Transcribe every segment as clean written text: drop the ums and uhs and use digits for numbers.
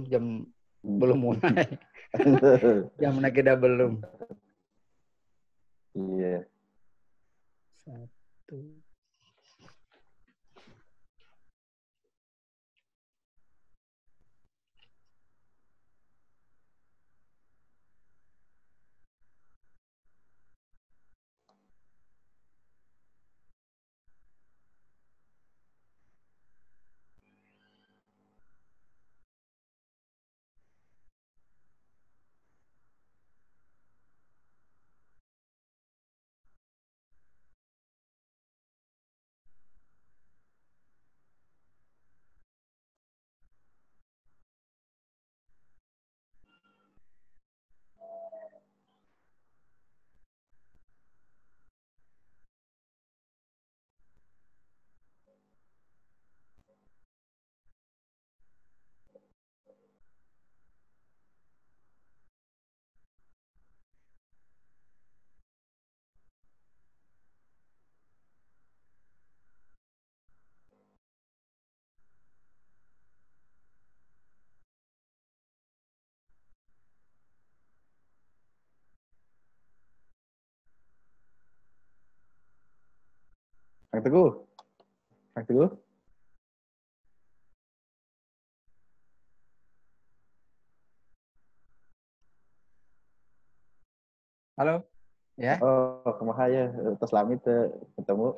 jam belum mulai. Jam kita belum. Iya. 1. Kang Teguh. Kang Teguh. Halo. Ya. Oh, kumaha ya? Terus lami teu ketemu.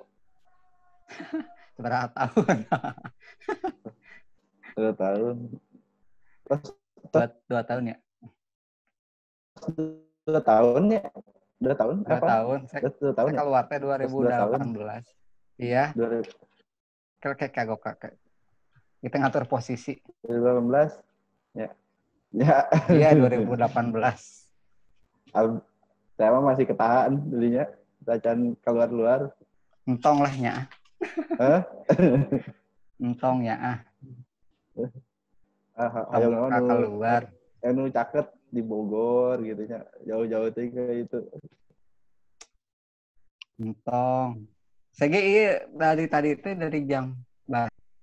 Berapa tahun? 2 tahun. Terus 2 tahun ya. 2 tahun ya? 2 tahun 2 apa? tahun. 2 tahun Saya ya? keluar teh Terus 2 tahun. 2018. Iya. 2018. Kayak kagok kakak. Kita ngatur posisi. Ya. Ya. Iya 2018. Saya mah masih ketahan dirinya. Tacan keluar-luar. Entong lah nya. Hah? Entong ya Hayang Kamu anu keluar. anu caket di Bogor gitu nya. Jauh-jauh teh ke itu. Entong. Saya iya dari tadi itu dari jam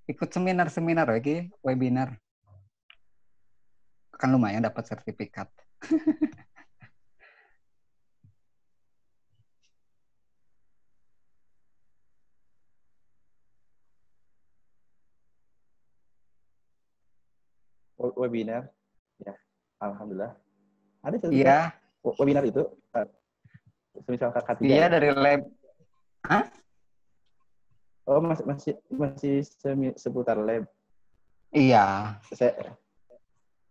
ikut seminar lagi, webinar. Kan lumayan dapat sertifikat. Webinar. Ya, alhamdulillah. Ada sertifikat Iya, webinar itu. Semisal K3 iya ya. dari lab. Hah? Oh, masih seputar lab. Iya.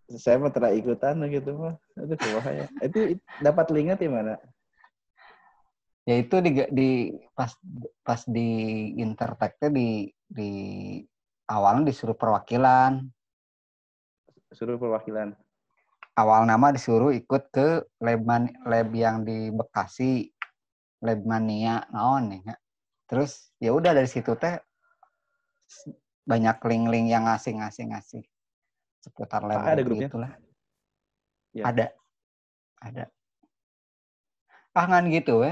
Saya mah pernah ikutan gitu mah. Aduh, kumaha ya. Itu dapat linknya di mana? Ya itu di pas di interteknya di awalnya disuruh perwakilan. Suruh perwakilan. Awal nama disuruh ikut ke lab yang di Bekasi, lab mania naon nih. Terus ya udah dari situ teh banyak link-link yang ngasih seputar lab Ada grupnya? gitulah. Ya. Ada. Ngan gitu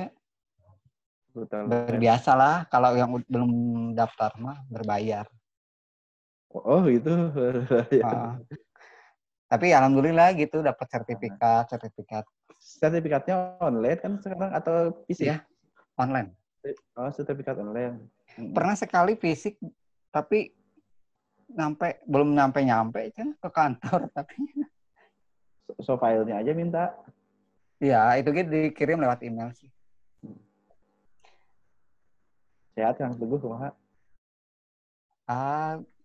Seputar lab. berbiasalah kalau yang belum daftar mah berbayar. Oh, gitu. Tapi alhamdulillah gitu dapat sertifikat. Sertifikatnya online kan sekarang atau fisik? Ya, online. Oh, sertifikat online. Pernah sekali fisik tapi belum nyampe kan ke kantor tapi So filenya aja minta. ya itu gitu dikirim lewat email sih. Sehat Kang Teguh kumaha?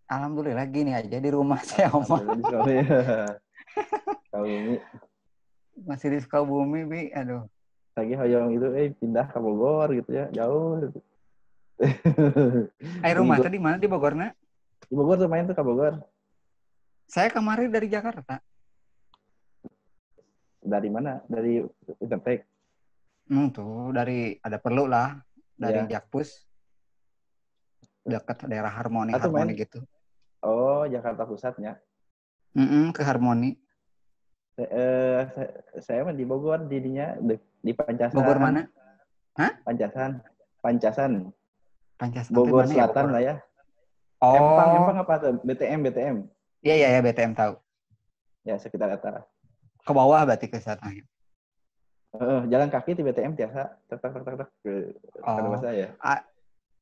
Alhamdulillah gini aja di rumah saya mah. Alhamdulillah di Sukabumi. Sukabumi. Masih di Sukabumi, Bi. Aduh. Lagi hoyong itu pindah ke Bogor gitu ya, jauh. Rumah tadi mana di Bogor, nak? Di Bogor tuh main tuh ke Bogor. Saya kemarin dari Jakarta. Dari mana? Dari Intertek. Tuh ada perlu lah dari Ya. Jakpus dekat daerah Harmoni Atau main gitu. Oh, Jakarta Pusatnya. Ke Harmoni. Saya mah di Bogor dirinya di Pancasan. Bogor mana? Hah? Pancasan. Bogor Bogor Selatan ya, lah ya. Oh. Empang apa tuh? BTM. Iya BTM tahu. Ya sekitar eta. Ke bawah berarti ke sana. Jalan kaki di BTM biasa tak tak tak tak tak ke rumah Oh, saya.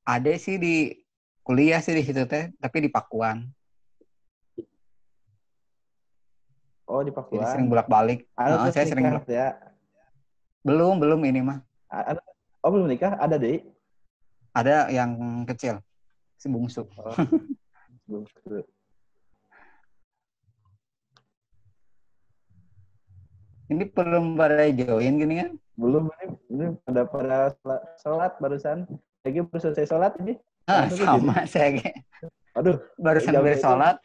ada sih di kuliah sih di situ teh, tapi di Pakuan. Oh di Jadi sering Pakuan. bolak-balik. Anu terus Saya sering nikah bolak. ya. Belum ini mah. Oh belum nikah? Ada deh. Ada yang kecil, si bungsu. Oh belum. Ini belum pada join gini kan? Belum ini pada sholat barusan. Lagi baru selesai sholat ini langsung ke sini. Sama saya Aduh barusan jamnya itu bersolat.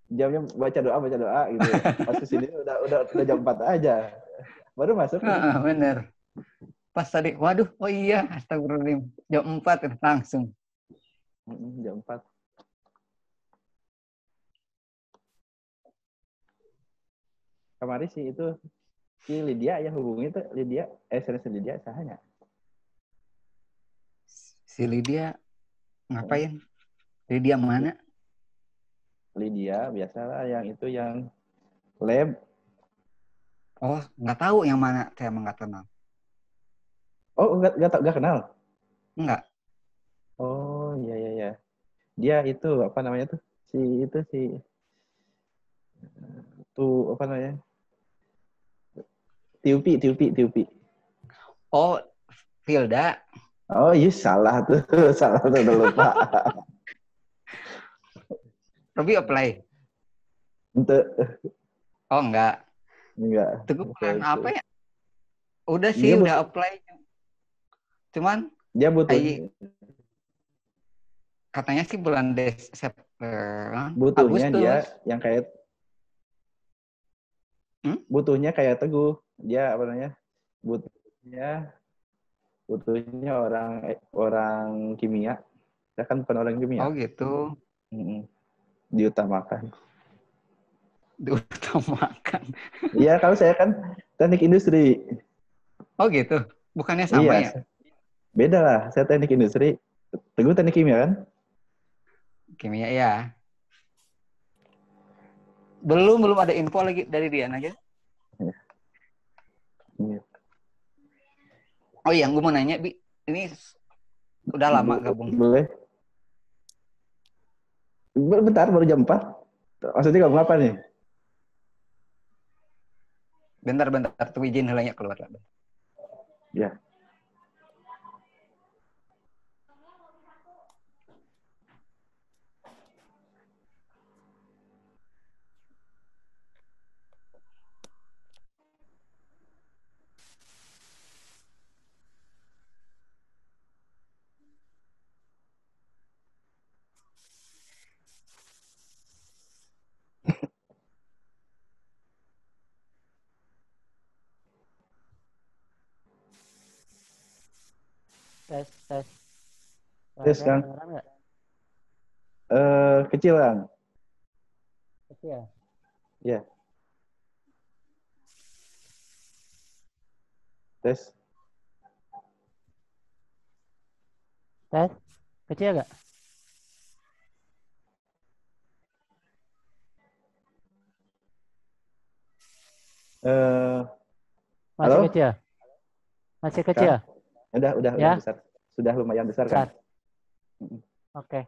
jamnya baca doa gitu. Pas ke sini udah jam 4 aja. Baru masuk ini. Bener. Pas tadi, waduh, oh iya, astagfirullahaladzim. Jam 4 langsung. Jam 4. Kemarin sih itu si Lydia yang hubungi tuh Lydia, SMS Lydia sahanya. Si Lydia ngapain? Lydia mana? Lydia biasalah yang itu yang lab. Oh, nggak tahu yang mana. Saya emang nggak kenal. Oh enggak kenal. Enggak. Oh iya. Dia itu apa namanya tuh? Si tuh apa namanya? Tiupi. Oh, Hilda. Oh iya salah tuh, salah tuh udah lupa. Robi apply. Untuk Oh, enggak. enggak. Teguh bulan apa ya? Udah Dia sih, butuh udah apply. Cuman, dia butuh katanya sih bulan Desember, butuhnya dia Agustus. yang kayak Hmm? butuhnya kayak Teguh. Dia apa namanya? Butuhnya butuhnya orang kimia. Saya kan bukan orang Oh kimia. gitu. Diutamakan. Diutamakan. Iya, kalau saya kan teknik industri. Oh gitu. Bukannya sama Iya, ya? beda lah. Saya teknik industri. Teguh teknik kimia kan? Kimia ya. Belum ada info lagi dari Dian aja. Iya. Oh iya, gue mau nanya, Bi. Ini udah lama gabung. Boleh. Bentar, baru jam 4. Maksudnya kamu apa nih? Bentar. Tuh izin helanya keluar. Ya. Tes. Tes Suara kan? kedengeran nggak? Kecil kan? Kecil. Ya. Tes. Tes. Kecil nggak? Eh, Masih halo, kecil. Masih kecil. Kak? Udah Ya, besar. Sudah lumayan besar kan? besar. Oke.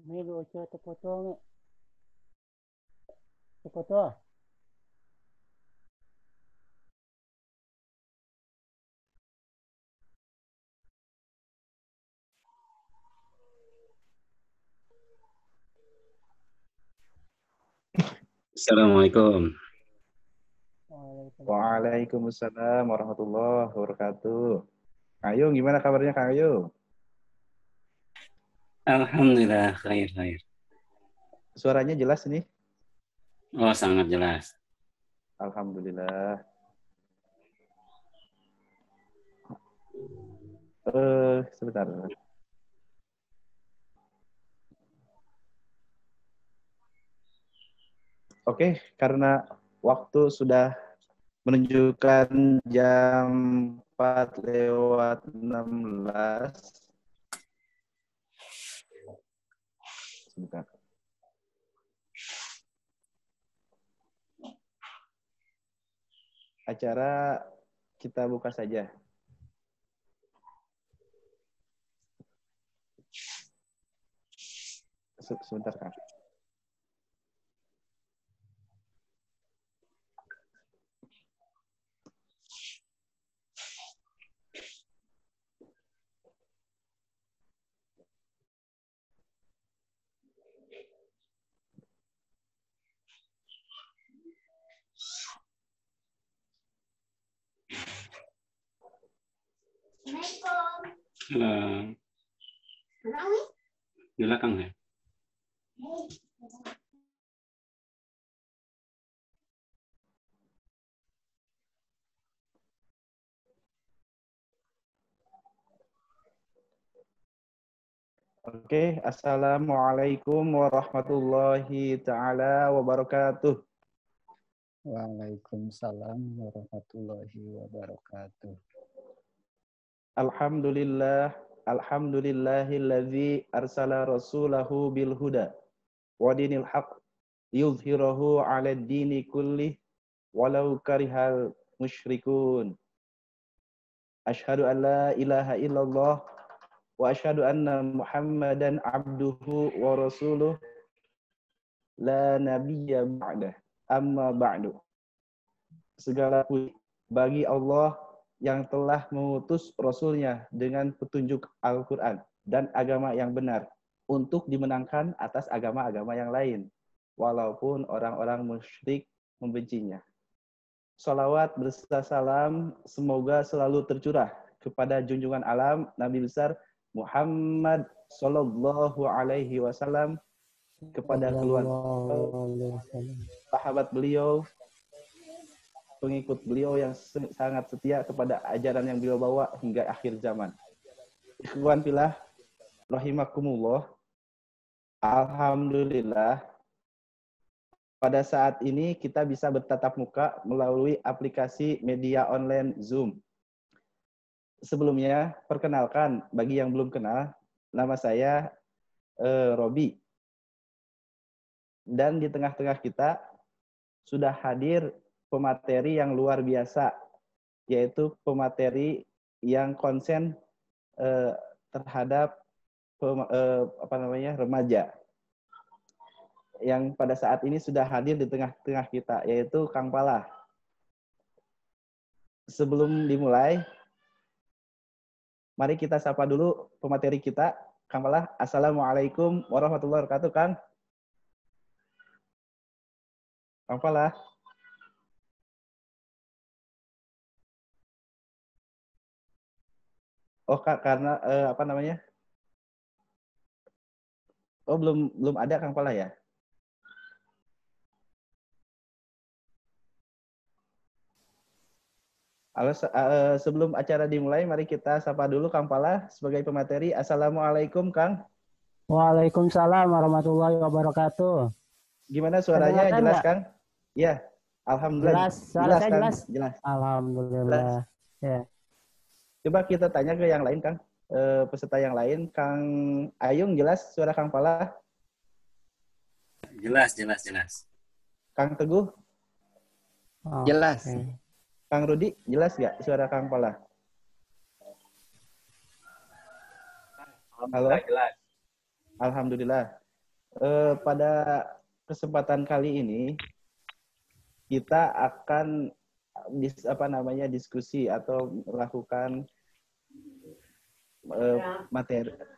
Ini lucu terpotong. Terpotong. Assalamualaikum. Waalaikumsalam warahmatullahi wabarakatuh. Ayo, gimana kabarnya Kang Ayu? Alhamdulillah, khair. Suaranya jelas nih? Oh, sangat jelas. Alhamdulillah. Sebentar. Oke, karena waktu sudah menunjukkan jam 4:16. Sebentar. Acara kita buka saja. Sebentar, Kang. Di belakang ya. Oke, Assalamualaikum warahmatullahi ta'ala wabarakatuh. Waalaikumsalam warahmatullahi wabarakatuh. Alhamdulillahilladzi arsala rasulahu bil huda wa dinil haq yuzhirahu 'ala dini kullih walau karihal musyrikun. Asyhadu an la ilaha illallah wa asyhadu anna Muhammadan abduhu wa rasuluh la nabiyya ba'dah. Amma ba'du. Segala puji bagi Allah yang telah mengutus Rasulnya dengan petunjuk Al-Quran dan agama yang benar untuk dimenangkan atas agama-agama yang lain, walaupun orang-orang musyrik membencinya. Salawat beserta salam semoga selalu tercurah kepada junjungan alam Nabi besar Muhammad Sallallahu Alaihi Wasallam, kepada keluarga, sahabat beliau, pengikut beliau yang sangat setia kepada ajaran yang beliau bawa hingga akhir zaman. Ikhwan fillah, rahimakumullah. Alhamdulillah, pada saat ini kita bisa bertatap muka melalui aplikasi media online Zoom. Sebelumnya, perkenalkan bagi yang belum kenal, nama saya Robi. Dan di tengah-tengah kita sudah hadir pemateri yang luar biasa, yaitu pemateri yang konsen terhadap remaja, yang pada saat ini sudah hadir di tengah-tengah kita, yaitu Kang Pala. Sebelum dimulai, mari kita sapa dulu pemateri kita, Kang Pala. Assalamualaikum warahmatullahi wabarakatuh, Kang. Kang Pala. Oh, Kak, karena Oh, belum ada Kang Pala ya? Sebelum acara dimulai, mari kita sapa dulu Kang Pala sebagai pemateri. Assalamualaikum, Kang. Waalaikumsalam warahmatullahi wabarakatuh. Gimana suaranya? Kedengaran Jelas, nggak? Kang? Iya, alhamdulillah. Jelas, suara Jelas, saya Kang. jelas. Jelas. Jelas. Alhamdulillah. Ya. Coba kita tanya ke yang lain, Kang. Peserta yang lain, Kang Ayung, jelas suara Kang Pala? Jelas, jelas, jelas. Kang Teguh? Jelas. Oke. Kang Rudi, jelas nggak suara Kang Pala? Halo? Jelas. Alhamdulillah. Pada kesempatan kali ini kita akan diskusi atau melakukan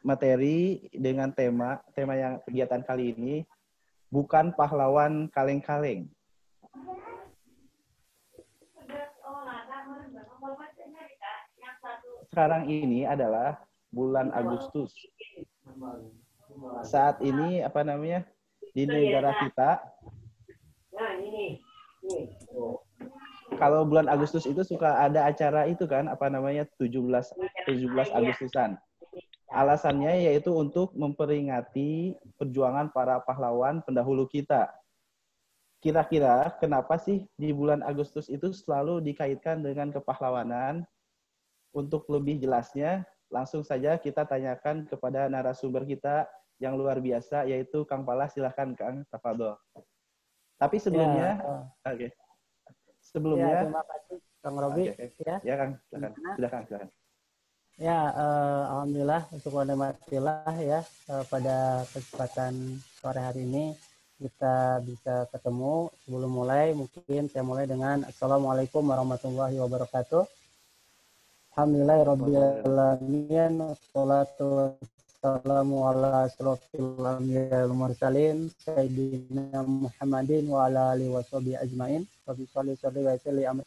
materi dengan tema yang kegiatan kali ini bukan pahlawan kaleng-kaleng. Sekarang ini adalah bulan Agustus. Saat ini di negara kita, kalau bulan Agustus itu suka ada acara itu kan 17 Agustusan. Alasannya yaitu untuk memperingati perjuangan para pahlawan pendahulu kita. Kira-kira kenapa sih di bulan Agustus itu selalu dikaitkan dengan kepahlawanan? Untuk lebih jelasnya, langsung saja kita tanyakan kepada narasumber kita yang luar biasa, yaitu Kang Pala. Silahkan, Kang. Tafadhol. Tapi sebelumnya, sebelumnya, terima kasih Kang Robi. Ya, Kang. Silakan. Ya, alhamdulillah untuk nikmatillah ya pada kesempatan sore hari ini kita bisa ketemu. Sebelum mulai, mungkin saya mulai dengan Assalamualaikum warahmatullahi wabarakatuh. Alhamdulillah alamin, wassalatu wassalamu ala asrofil anbiya'i wal mursalin sayyidina Muhammadin wa ala alihi washabihi ajmain. Rabbi sholli wa sallim.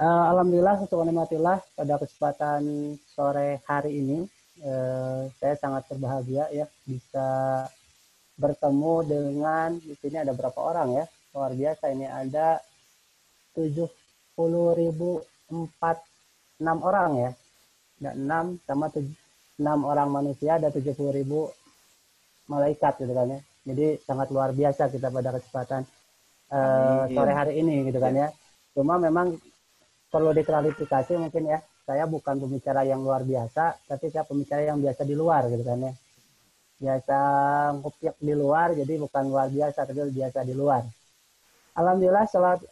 Alhamdulillah untuk nikmatillah pada kesempatan sore hari ini saya sangat berbahagia ya bisa bertemu dengan di sini ada berapa orang ya, luar biasa ini ada 70.006 orang ya, dan 6 sama 6 orang manusia ada 70.000 malaikat gitu kan ya. Jadi sangat luar biasa kita pada kesempatan sore hari ini gitu kan ya. Cuma memang perlu diklarifikasi mungkin ya, saya bukan pembicara yang luar biasa, tapi saya pembicara yang biasa di luar gitu kan ya. Biasa ngupiak di luar, jadi bukan luar biasa, tapi biasa di luar. Alhamdulillah, salat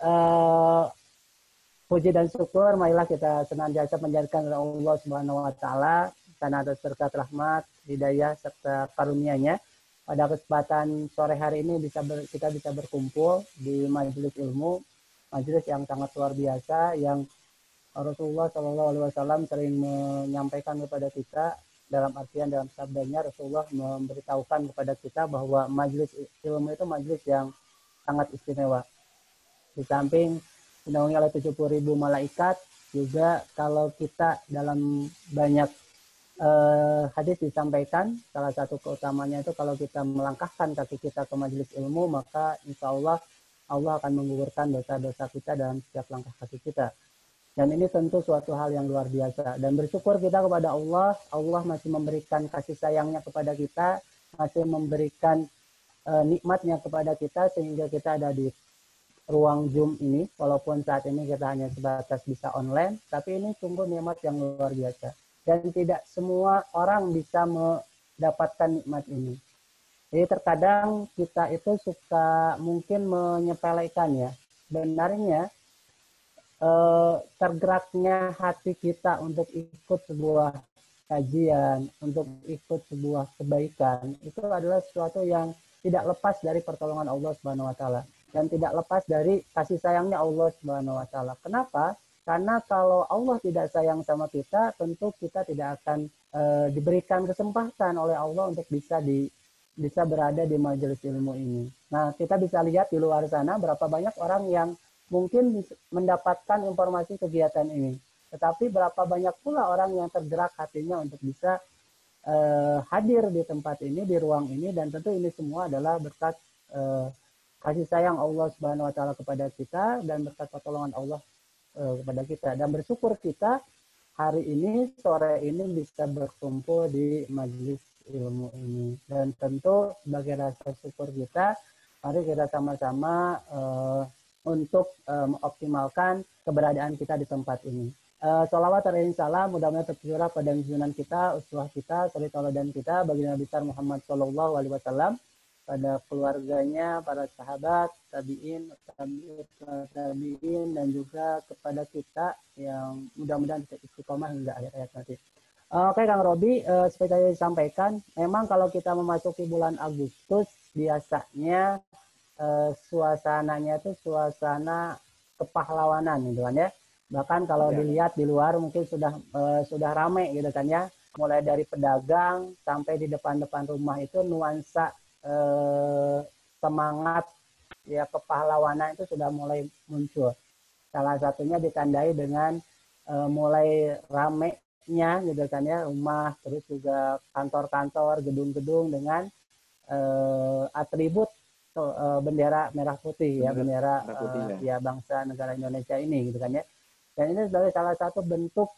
puji dan syukur, marilah kita senantiasa menjadikan Allah Subhanahu Wa Taala karena atas berkat rahmat, hidayah serta karunia-Nya. Pada kesempatan sore hari ini kita bisa berkumpul di majelis ilmu. Majelis yang sangat luar biasa yang Rasulullah SAW sering menyampaikan kepada kita dalam artian dalam sabdanya Rasulullah memberitahukan kepada kita bahwa majelis ilmu itu majelis yang sangat istimewa. Di samping dinaungi oleh 70.000 malaikat, juga kalau kita dalam banyak hadis disampaikan salah satu keutamanya itu kalau kita melangkahkan kaki kita ke majelis ilmu, maka insya Allah akan menggugurkan dosa-dosa kita dalam setiap langkah kaki kita. Dan ini tentu suatu hal yang luar biasa. Dan bersyukur kita kepada Allah. Allah masih memberikan kasih sayangnya kepada kita. Masih memberikan nikmatnya kepada kita. Sehingga kita ada di ruang Zoom ini. Walaupun saat ini kita hanya sebatas bisa online. Tapi ini sungguh nikmat yang luar biasa. Dan tidak semua orang bisa mendapatkan nikmat ini. Jadi terkadang kita itu suka mungkin menyepelekan ya. Benarnya tergeraknya hati kita untuk ikut sebuah kajian, untuk ikut sebuah kebaikan, itu adalah sesuatu yang tidak lepas dari pertolongan Allah Subhanahu Wa Taala dan tidak lepas dari kasih sayangnya Allah Subhanahu Wa Taala. Kenapa? Karena kalau Allah tidak sayang sama kita, tentu kita tidak akan diberikan kesempatan oleh Allah untuk bisa berada di majelis ilmu ini. Nah, kita bisa lihat di luar sana berapa banyak orang yang mungkin mendapatkan informasi kegiatan ini. Tetapi berapa banyak pula orang yang tergerak hatinya untuk bisa hadir di tempat ini, di ruang ini, dan tentu ini semua adalah berkat kasih sayang Allah Subhanahu Wa Taala kepada kita dan berkat pertolongan Allah kepada kita, dan bersyukur kita hari ini, sore ini bisa berkumpul di majelis ilmu ini. Dan tentu sebagai rasa syukur kita, mari kita sama-sama untuk mengoptimalkan keberadaan kita di tempat ini. Sholawat dan salam mudah-mudahan tercurah pada junjungan kita, uswah kita, suri tauladan kita, baginda besar Muhammad Shallallahu Alaihi Wasallam, pada keluarganya, para sahabat, tabiin, dan juga kepada kita yang mudah-mudahan bisa istiqomah hingga akhir hayat nanti. Oke Kang Robi, seperti tadi disampaikan, memang kalau kita memasuki bulan Agustus biasanya suasananya itu suasana kepahlawanan gitu kan ya. Bahkan kalau dilihat di luar mungkin sudah ramai gitu kan ya. Mulai dari pedagang sampai di depan-depan rumah itu nuansa semangat ya kepahlawanan itu sudah mulai muncul. Salah satunya ditandai dengan mulai ramenya gitu kan ya, rumah, terus juga kantor-kantor, gedung-gedung dengan atribut bendera merah putih ya, bendera ya bangsa negara Indonesia ini gitu kan ya. Dan ini sebagai salah satu bentuk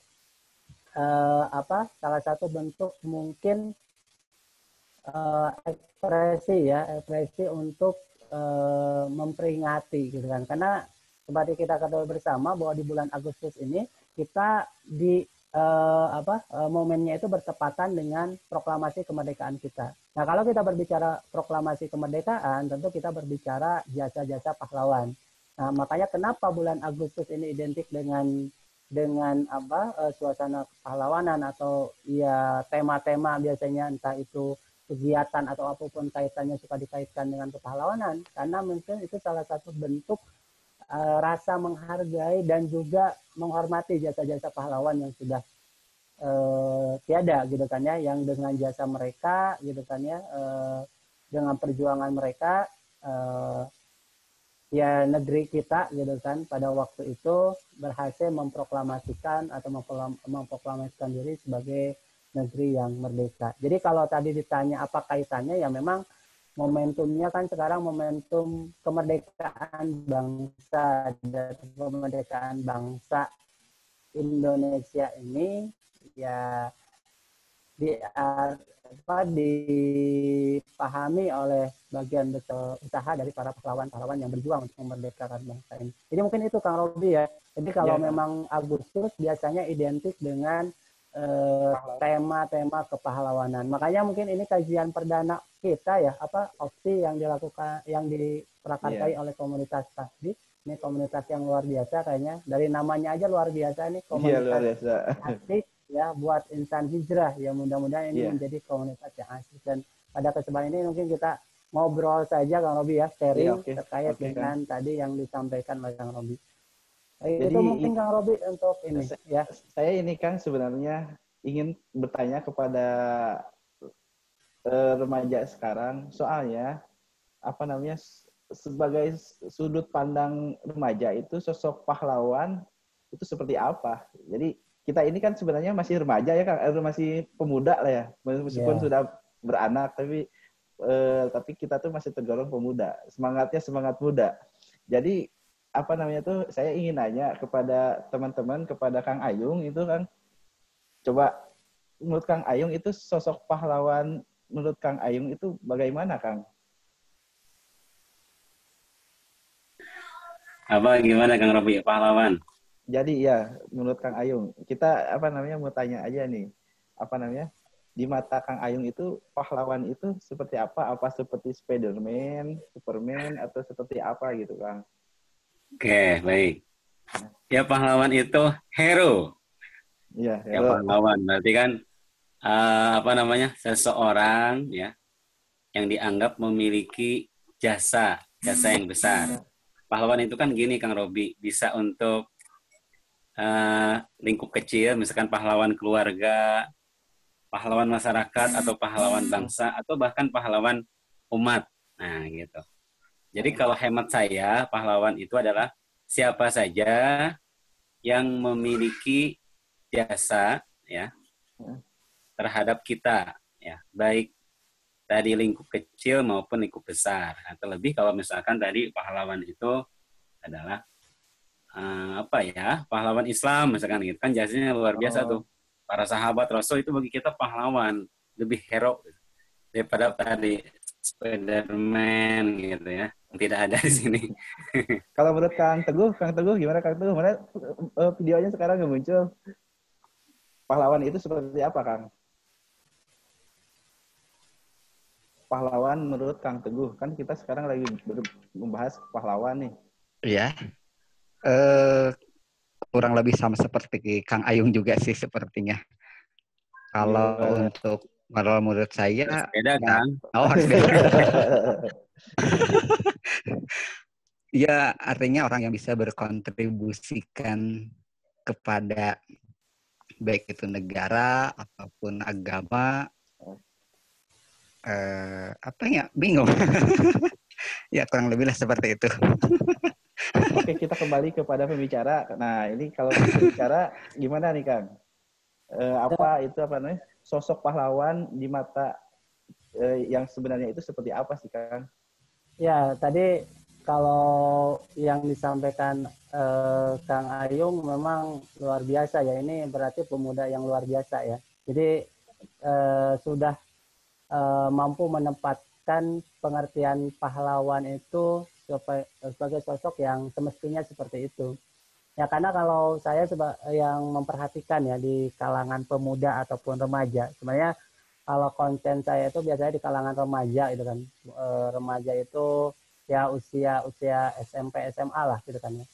salah satu bentuk mungkin ekspresi untuk memperingati gitu kan, karena seperti kita ketahui bersama bahwa di bulan Agustus ini kita di momennya itu bertepatan dengan proklamasi kemerdekaan kita. Nah, kalau kita berbicara proklamasi kemerdekaan, tentu kita berbicara jasa-jasa pahlawan. Nah, makanya kenapa bulan Agustus ini identik dengan suasana kepahlawanan atau ya tema-tema biasanya entah itu kegiatan atau apapun kaitannya suka dikaitkan dengan kepahlawanan, karena mungkin itu salah satu bentuk rasa menghargai dan juga menghormati jasa-jasa pahlawan yang sudah tiada gitu kan ya, yang dengan jasa mereka gitu kan ya, dengan perjuangan mereka ya negeri kita gitu kan pada waktu itu berhasil memproklamasikan atau memproklamasikan diri sebagai negeri yang merdeka. Jadi kalau tadi ditanya apa kaitannya, ya memang momentumnya kan sekarang momentum kemerdekaan bangsa, dan kemerdekaan bangsa Indonesia ini ya dipahami oleh bagian besar usaha dari para pahlawan-pahlawan yang berjuang untuk memerdekakan bangsa ini. Jadi mungkin itu Kang Robi ya. Jadi kalau memang Agustus biasanya identik dengan tema-tema kepahlawanan. Makanya mungkin ini kajian perdana kita ya, opsi yang dilakukan, yang diprakartai oleh komunitas tadi. Ini komunitas yang luar biasa kayaknya. Dari namanya aja luar biasa nih, komunitas asik ya buat insan hijrah. Ya mudah-mudahan ini menjadi komunitas yang asik. Dan pada kesempatan ini mungkin kita ngobrol saja Kang Robi ya, sharing terkait dengan tadi yang disampaikan oleh Kang Robi. Jadi, itu mungkin Kang Robi untuk ini ya. Saya ini Kang sebenarnya ingin bertanya kepada remaja sekarang, soalnya sebagai sudut pandang remaja itu sosok pahlawan itu seperti apa? Jadi kita ini kan sebenarnya masih remaja ya Kang, masih pemuda lah ya, meskipun sudah beranak, tapi kita tuh masih tergolong pemuda, semangatnya semangat muda. Jadi saya ingin nanya kepada teman-teman, kepada Kang Ayung itu Kang, coba menurut Kang Ayung itu sosok pahlawan menurut Kang Ayung itu bagaimana Kang? Gimana Kang Robi, pahlawan? Jadi ya menurut Kang Ayung, kita mau tanya aja nih, di mata Kang Ayung itu pahlawan itu seperti apa? Apa seperti Spiderman, Superman, atau seperti apa gitu Kang? Oke, baik. Ya pahlawan itu hero. Ya, ya pahlawan berarti kan seseorang ya yang dianggap memiliki jasa yang besar. Pahlawan itu kan gini Kang Robi, bisa untuk lingkup kecil, misalkan pahlawan keluarga, pahlawan masyarakat, atau pahlawan bangsa, atau bahkan pahlawan umat. Nah gitu. Jadi kalau hemat saya, pahlawan itu adalah siapa saja yang memiliki jasa ya terhadap kita ya, baik tadi lingkup kecil maupun lingkup besar. Nah, terlebih kalau misalkan tadi pahlawan itu adalah apa ya, pahlawan Islam misalkan gitu kan, jasanya luar biasa tuh. Para sahabat Rasul itu bagi kita pahlawan, lebih hero gitu, daripada tadi Spiderman gitu ya, yang tidak ada di sini. Kalau menurut Kang Teguh gimana Kang Teguh? Mana videonya sekarang nggak muncul? Pahlawan itu seperti apa, Kang? Pahlawan menurut Kang Teguh, kan kita sekarang lagi membahas pahlawan nih. Iya. Kurang lebih sama seperti Kang Ayung juga sih sepertinya. Kalau untuk menurut saya beda kan? harus beda. Ya, artinya orang yang bisa berkontribusikan kepada baik itu negara ataupun agama, apa ya, bingung. Ya kurang lebih lah seperti itu. Oke, kita kembali kepada pembicara. Nah, ini kalau pembicara gimana nih, Kang? Apa namanya? Sosok pahlawan di mata yang sebenarnya itu seperti apa sih, Kang? Ya, tadi kalau yang disampaikan Kang Ayung memang luar biasa ya. Ini berarti pemuda yang luar biasa ya. Jadi sudah mampu menempatkan pengertian pahlawan itu sebagai sosok yang semestinya seperti itu. Ya karena kalau saya yang memperhatikan ya di kalangan pemuda ataupun remaja, sebenarnya kalau konten saya itu biasanya di kalangan remaja gitu kan. Remaja itu ya usia SMP SMA lah gitu kan ya.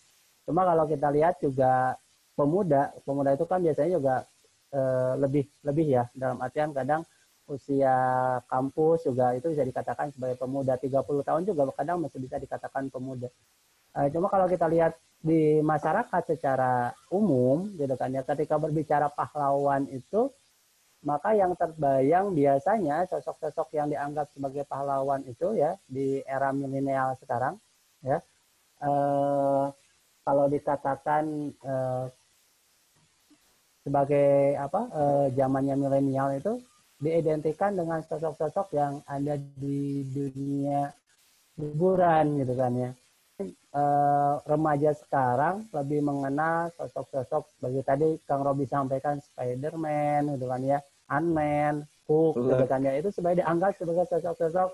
Cuma kalau kita lihat juga pemuda itu kan biasanya juga lebih ya, dalam artian kadang usia kampus juga itu bisa dikatakan sebagai pemuda, 30 tahun juga kadang masih bisa dikatakan pemuda. Cuma kalau kita lihat di masyarakat secara umum gitu kan ya, ketika berbicara pahlawan itu, maka yang terbayang biasanya sosok-sosok yang dianggap sebagai pahlawan itu ya di era milenial sekarang ya, kalau dikatakan sebagai zamannya milenial itu diidentikan dengan sosok-sosok yang ada di dunia hiburan gitu kan ya. Remaja sekarang lebih mengenal sosok-sosok seperti tadi Kang Robi sampaikan, Spiderman gitu kan ya, Ant-Man, Hulk gitu kan ya, itu sebagai dianggap sebagai sosok-sosok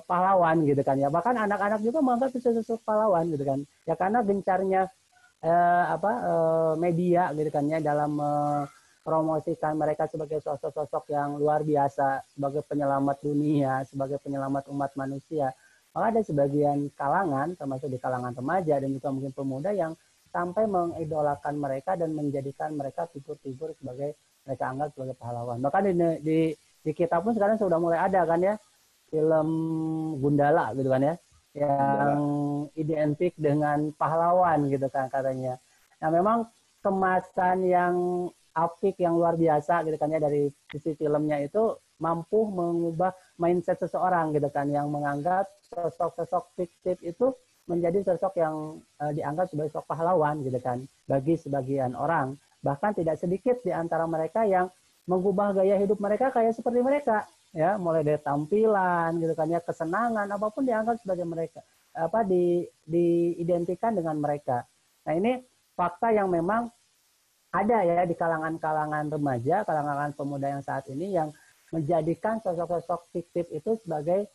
pahlawan gitu kan ya. Bahkan anak-anak juga menganggap itu sosok pahlawan gitu kan ya, karena gencarnya media gitu kan ya dalam promosikan mereka sebagai sosok-sosok yang luar biasa, sebagai penyelamat dunia, sebagai penyelamat umat manusia. Maka ada sebagian kalangan, termasuk di kalangan remaja dan juga mungkin pemuda, yang sampai mengidolakan mereka dan menjadikan mereka figur-figur sebagai mereka anggap sebagai pahlawan. Bahkan di kita pun sekarang sudah mulai ada kan ya, film Gundala gitu kan ya, yang identik dengan pahlawan gitu kan katanya. Nah memang kemasan yang apik yang luar biasa gitu kan ya dari sisi filmnya itu mampu mengubah mindset seseorang gitu kan, yang menganggap sosok-sosok fiktif itu menjadi sosok yang dianggap sebagai sosok pahlawan gitu kan bagi sebagian orang. Bahkan tidak sedikit di antara mereka yang mengubah gaya hidup mereka kayak seperti mereka ya, mulai dari tampilan gitu kan ya, kesenangan apapun dianggap sebagai mereka, diidentikan dengan mereka. Nah ini fakta yang memang ada ya di kalangan remaja, kalangan pemuda yang saat ini, yang menjadikan sosok-sosok fiktif itu sebagai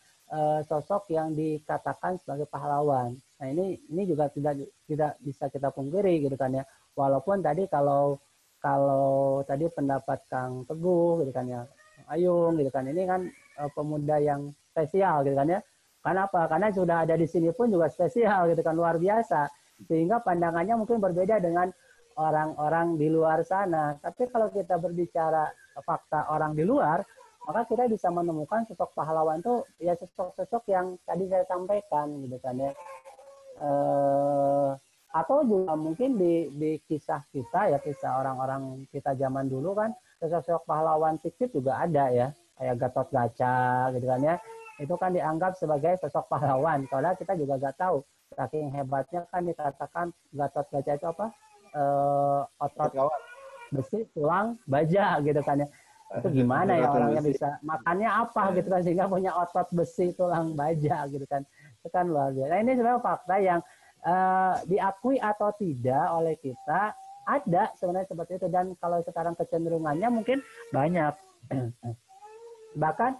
sosok yang dikatakan sebagai pahlawan. Nah ini juga tidak bisa kita pungkiri gitu kan ya. Walaupun tadi kalau tadi pendapat Kang Teguh gitu kan ya, Ayung gitu kan, ini kan pemuda yang spesial gitu kan ya. Karena apa? Karena sudah ada di sini pun juga spesial gitu kan, luar biasa. Sehingga pandangannya mungkin berbeda dengan orang-orang di luar sana. Tapi kalau kita berbicara fakta orang di luar, maka kita bisa menemukan sosok pahlawan itu ya sosok-sosok yang tadi saya sampaikan gitu kan ya. Atau juga mungkin di kisah kita ya, kisah orang-orang kita zaman dulu kan, sosok pahlawan fiktif juga ada ya, kayak Gatot Kaca gitu kan ya. Itu kan dianggap sebagai sosok pahlawan. Soalnya kita juga nggak tahu, saking hebatnya kan dikatakan Gatot Kaca itu apa? Otot besi, tulang, baja gitu kan ya. Itu gimana ya orangnya bisa makannya apa gitu kan sehingga punya otot besi, tulang, baja gitu kan. Itu kan luar biasa. Nah ini sebenarnya fakta yang diakui atau tidak oleh kita, ada sebenarnya seperti itu. Dan kalau sekarang kecenderungannya mungkin banyak. Bahkan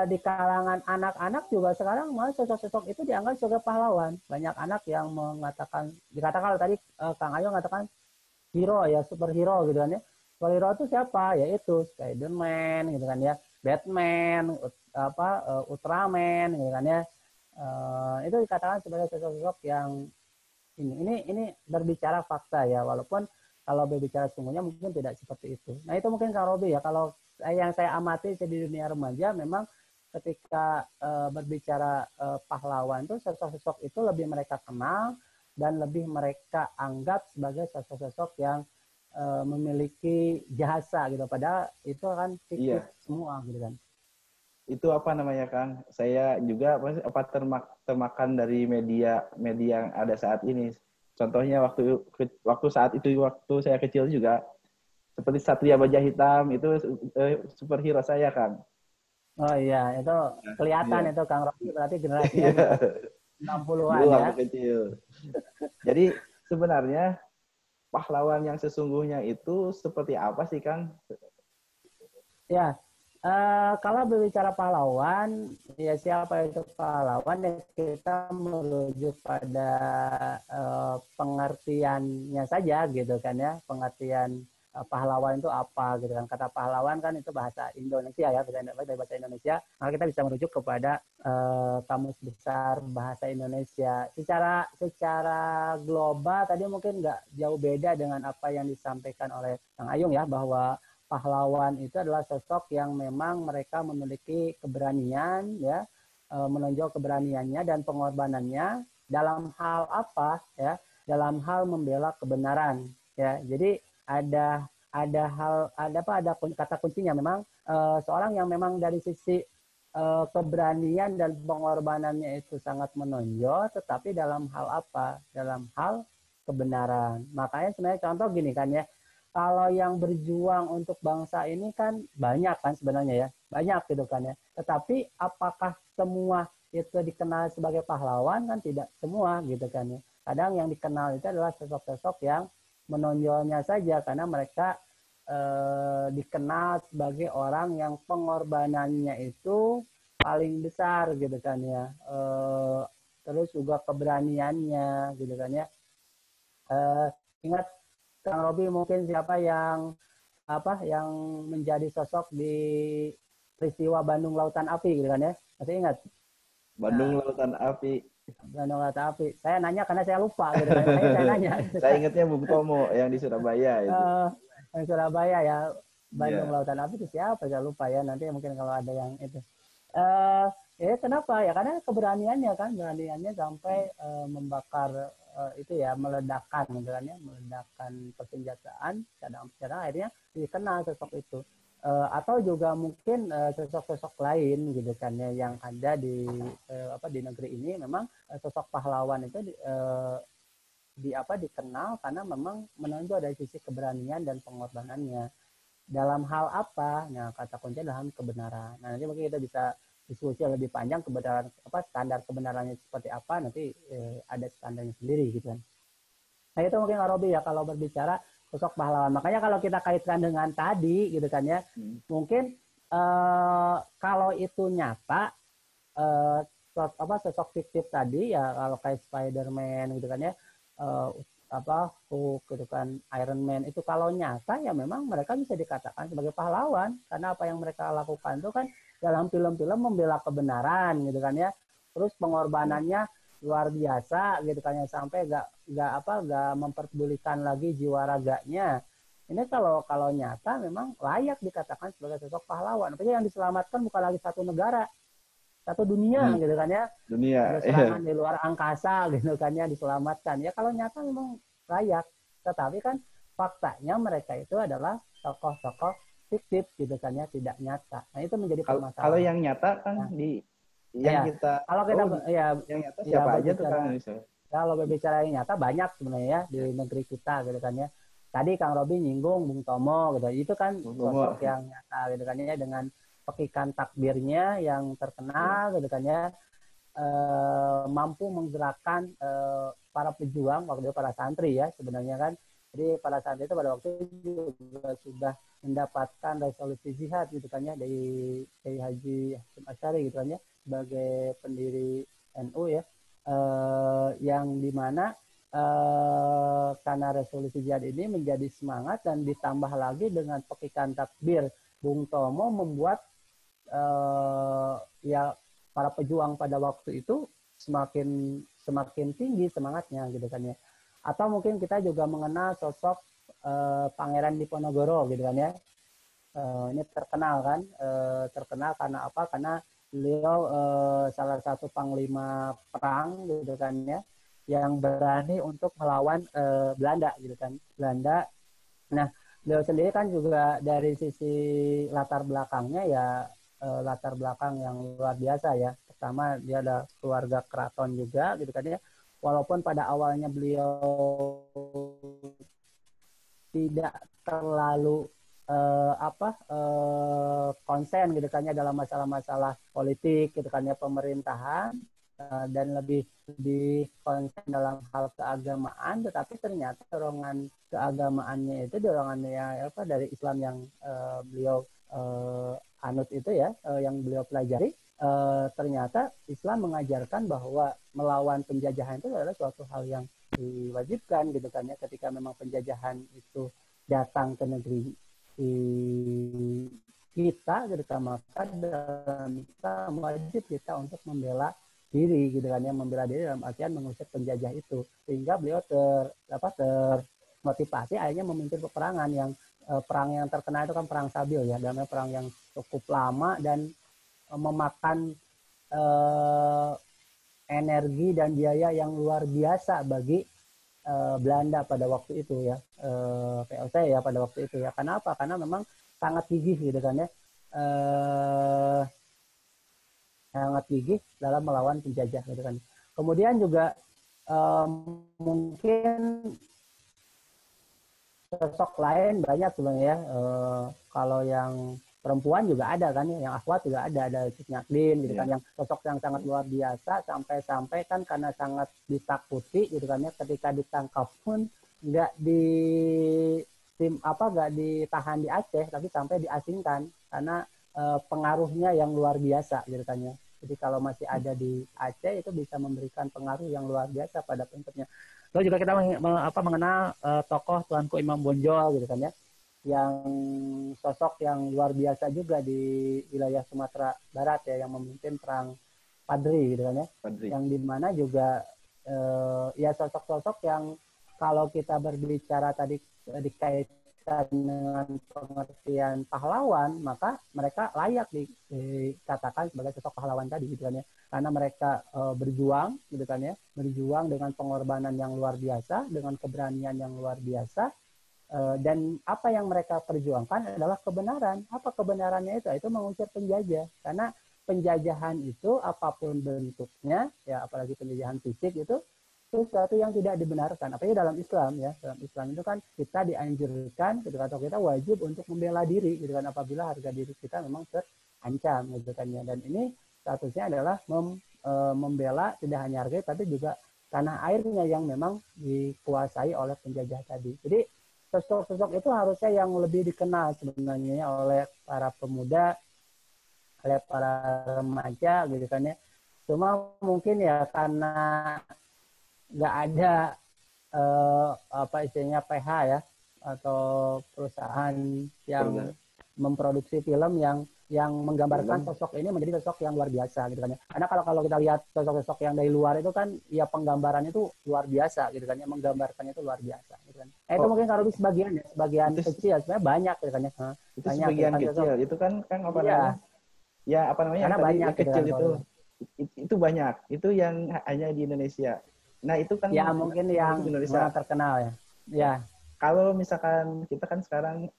di kalangan anak-anak juga sekarang malah sosok-sosok itu dianggap sebagai pahlawan. Banyak anak yang mengatakan, dikatakan tadi Kang Ayu mengatakan hero ya, superhero gitu kan ya. Superhero itu siapa? Yaitu Spider-Man gitu kan ya, Batman, Ultraman gitu kan ya. Itu dikatakan sebagai sosok-sosok yang ini berbicara fakta ya, walaupun kalau berbicara sungguhnya mungkin tidak seperti itu. Nah itu mungkin Kang Robi ya, kalau yang saya amati di dunia remaja memang ketika berbicara pahlawan itu sosok-sosok itu lebih mereka kenal dan lebih mereka anggap sebagai sosok-sosok yang memiliki jasa gitu, padahal itu kan fiktif semua gitu kan. Itu apa namanya Kang? Saya juga termakan dari media yang ada saat ini. Contohnya waktu saat itu waktu saya kecil juga seperti Satria Baja Hitam itu superhero saya Kang. Oh iya, itu kelihatan itu Kang Robi berarti generasinya 60-an dulu ya. waktu kecil. Jadi sebenarnya pahlawan yang sesungguhnya itu seperti apa sih Kang? Ya, kalau berbicara pahlawan, ya siapa itu pahlawan, ya kita merujuk pada pengertiannya saja gitu kan ya, pengertian pahlawan itu apa gitu kan. Kata pahlawan kan itu bahasa Indonesia ya, dari bahasa Indonesia, maka kita bisa merujuk kepada kamus besar bahasa Indonesia. Secara global tadi mungkin nggak jauh beda dengan apa yang disampaikan oleh Kang Ayung ya, bahwa pahlawan itu adalah sosok yang memang mereka memiliki keberanian ya, menonjol keberaniannya dan pengorbanannya dalam hal apa ya, dalam hal membela kebenaran ya. Jadi ada kata kuncinya memang seorang yang memang dari sisi keberanian dan pengorbanannya itu sangat menonjol, tetapi dalam hal apa? Dalam hal kebenaran. Makanya sebenarnya contoh gini kan ya, kalau yang berjuang untuk bangsa ini kan banyak kan sebenarnya ya, banyak gitu kan ya. Tetapi apakah semua itu dikenal sebagai pahlawan? Kan tidak semua gitu kan ya. Kadang yang dikenal itu adalah sosok-sosok yang menonjolnya saja karena mereka dikenal sebagai orang yang pengorbanannya itu paling besar gitu kan ya. Terus juga keberaniannya gitu kan ya. Ingat Kang Robi mungkin siapa yang menjadi sosok di peristiwa Bandung Lautan Api gitu kan ya, masih ingat? Bandung Lautan Api. Bandung Lautan Api. Saya nanya karena saya lupa gitu kan. Saya nanya. Saya ingatnya Bung Tomo yang di Surabaya itu. Yang Surabaya ya, Bandung Lautan Api itu siapa? Saya lupa ya. Nanti mungkin kalau ada yang itu. Ya kenapa ya? Karena keberaniannya kan, beraniannya sampai membakar itu ya, meledakkan gitu kan ya, meledakkan persenjataan, cadang akhirnya dikenal sosok itu. Atau juga mungkin sosok-sosok lain gitu kan ya, yang ada di negeri ini memang sosok pahlawan itu dikenal karena memang menonjol dari sisi keberanian dan pengorbanannya. Dalam hal apa? Nah, kata kunci dalam kebenaran. Nah, nanti mungkin kita bisa diskusi lebih panjang kebenaran standar kebenarannya seperti apa, nanti ada standarnya sendiri gitu kan. Nah, itu mungkin Kak Robi ya kalau berbicara sosok pahlawan. Makanya kalau kita kaitkan dengan tadi gitu kan ya, mungkin kalau itu nyata sosok fiktif tadi ya, kalau kayak Spider-Man gitu kan ya, Hulk gitu kan, Iron Man, itu kalau nyata ya memang mereka bisa dikatakan sebagai pahlawan karena apa yang mereka lakukan itu kan dalam film-film membela kebenaran gitu kan ya. Terus pengorbanannya luar biasa gitu kan ya, sampai gak memperdulikan lagi jiwa raganya. Ini kalau nyata memang layak dikatakan sebagai sosok pahlawan. Apalagi yang diselamatkan bukan lagi satu negara, satu dunia gitu kan ya. Dunia. Ada serangan di luar angkasa gitu kan ya, diselamatkan. Ya kalau nyata memang layak. Tetapi kan faktanya mereka itu adalah tokoh-tokoh fiktif gitu kan ya, tidak nyata. Nah itu menjadi permasalahan. Kalau yang nyata kan kalau kita yang nyata siapa aja tuh Kang? Kalau berbicara yang nyata banyak sebenarnya ya di negeri kita gitu kan ya. Tadi Kang Robi nyinggung Bung Tomo gitu. Itu kan sosok yang nyata gitu kan ya, dengan pekikan takbirnya yang terkenal gitu kan ya. mampu menggerakkan para pejuang, waktu itu para santri ya sebenarnya kan. Jadi para santri itu pada waktu itu juga sudah mendapatkan resolusi jihad gitu kan ya dari Haji Hasyim Asy'ari gitu kan ya sebagai pendiri NU ya, yang dimana karena resolusi jihad ini menjadi semangat dan ditambah lagi dengan pekikan takbir Bung Tomo membuat ya para pejuang pada waktu itu semakin tinggi semangatnya gitu kan ya. Atau mungkin kita juga mengenal sosok Pangeran Diponegoro gitu kan ya. Ini terkenal kan, terkenal karena apa? Karena beliau salah satu panglima perang gitu kan ya, yang berani untuk melawan Belanda gitu kan. Belanda. Nah, beliau sendiri kan juga dari sisi latar belakangnya ya latar belakang yang luar biasa ya. Pertama dia ada keluarga keraton juga gitu kan ya. Walaupun pada awalnya beliau tidak terlalu konsen gitu kan ya dalam masalah-masalah politik gitu kan ya pemerintahan dan lebih konsen dalam hal keagamaan, tetapi ternyata dorongan keagamaannya itu dorongannya dari Islam yang beliau anut itu ya, yang beliau pelajari. Ternyata Islam mengajarkan bahwa melawan penjajahan itu adalah suatu hal yang diwajibkan gitu kan ya, ketika memang penjajahan itu datang ke negeri kita gitu kan, maka dalam Islam wajib kita untuk membela diri gitu kan ya, membela diri dalam artian mengusir penjajah itu, sehingga beliau termotivasi akhirnya memimpin peperangan yang perang yang terkenal itu kan perang Sabil ya, dan perang yang cukup lama dan memakan energi dan biaya yang luar biasa bagi Belanda pada waktu itu ya, VOC ya pada waktu itu ya. Kenapa? Karena memang sangat gigih gitu kan ya, sangat gigih dalam melawan penjajah gitu kan. Kemudian juga mungkin sosok lain banyak sebenarnya ya. Kalau yang perempuan juga ada kan ya, yang akhwat juga ada Cut Nyaklin gitu kan, yang sosok yang sangat luar biasa, sampai kan karena sangat ditakuti gitu kan ya, ketika ditangkap pun nggak ditahan di Aceh, tapi sampai diasingkan karena pengaruhnya yang luar biasa gitu kan ya. Jadi kalau masih ada di Aceh itu bisa memberikan pengaruh yang luar biasa pada pengikutnya. Lalu juga kita mengenal tokoh Tuanku Imam Bonjol gitu kan ya, yang sosok yang luar biasa juga di wilayah Sumatera Barat ya, yang memimpin perang Padri gitu kan ya. Padri. Yang dimana juga ya sosok-sosok yang kalau kita berbicara tadi dikaitkan dengan pengertian pahlawan, maka mereka layak dikatakan sebagai sosok pahlawan tadi gitu kan ya, karena mereka berjuang gitu kan ya, berjuang dengan pengorbanan yang luar biasa, dengan keberanian yang luar biasa. Dan apa yang mereka perjuangkan adalah kebenaran. Apa kebenarannya itu? Itu mengusir penjajah. Karena penjajahan itu apapun bentuknya, ya apalagi penjajahan fisik itu sesuatu yang tidak dibenarkan. Apalagi dalam Islam ya. Dalam Islam itu kan kita dianjurkan, atau kita wajib untuk membela diri, gitu kan, apabila harga diri kita memang terancam, gitu kan ya. Dan ini statusnya adalah membela tidak hanya harga, tapi juga tanah airnya yang memang dikuasai oleh penjajah tadi. Jadi sosok-sosok itu harusnya yang lebih dikenal sebenarnya oleh para pemuda, oleh para remaja gitu kan ya. Cuma mungkin ya karena nggak ada istilahnya PH ya, atau perusahaan yang memproduksi film yang menggambarkan sosok ini menjadi sosok yang luar biasa gitu kan ya. Karena kalau kita lihat sosok-sosok yang dari luar itu kan ya penggambaran itu luar biasa gitu kan ya, menggambarkannya itu luar biasa gitu kan. Itu mungkin kalau di sebagian itu, kecil sebenarnya banyak gitu kan ya. Itu banyak, sebagian kecil sosok. Itu kan apa namanya? Ya apa namanya? Karena banyak yang kecil gitu itu banyak. Itu yang hanya di Indonesia. Nah, itu kan ya mungkin yang terkenal ya. Ya. Kalau misalkan kita kan sekarang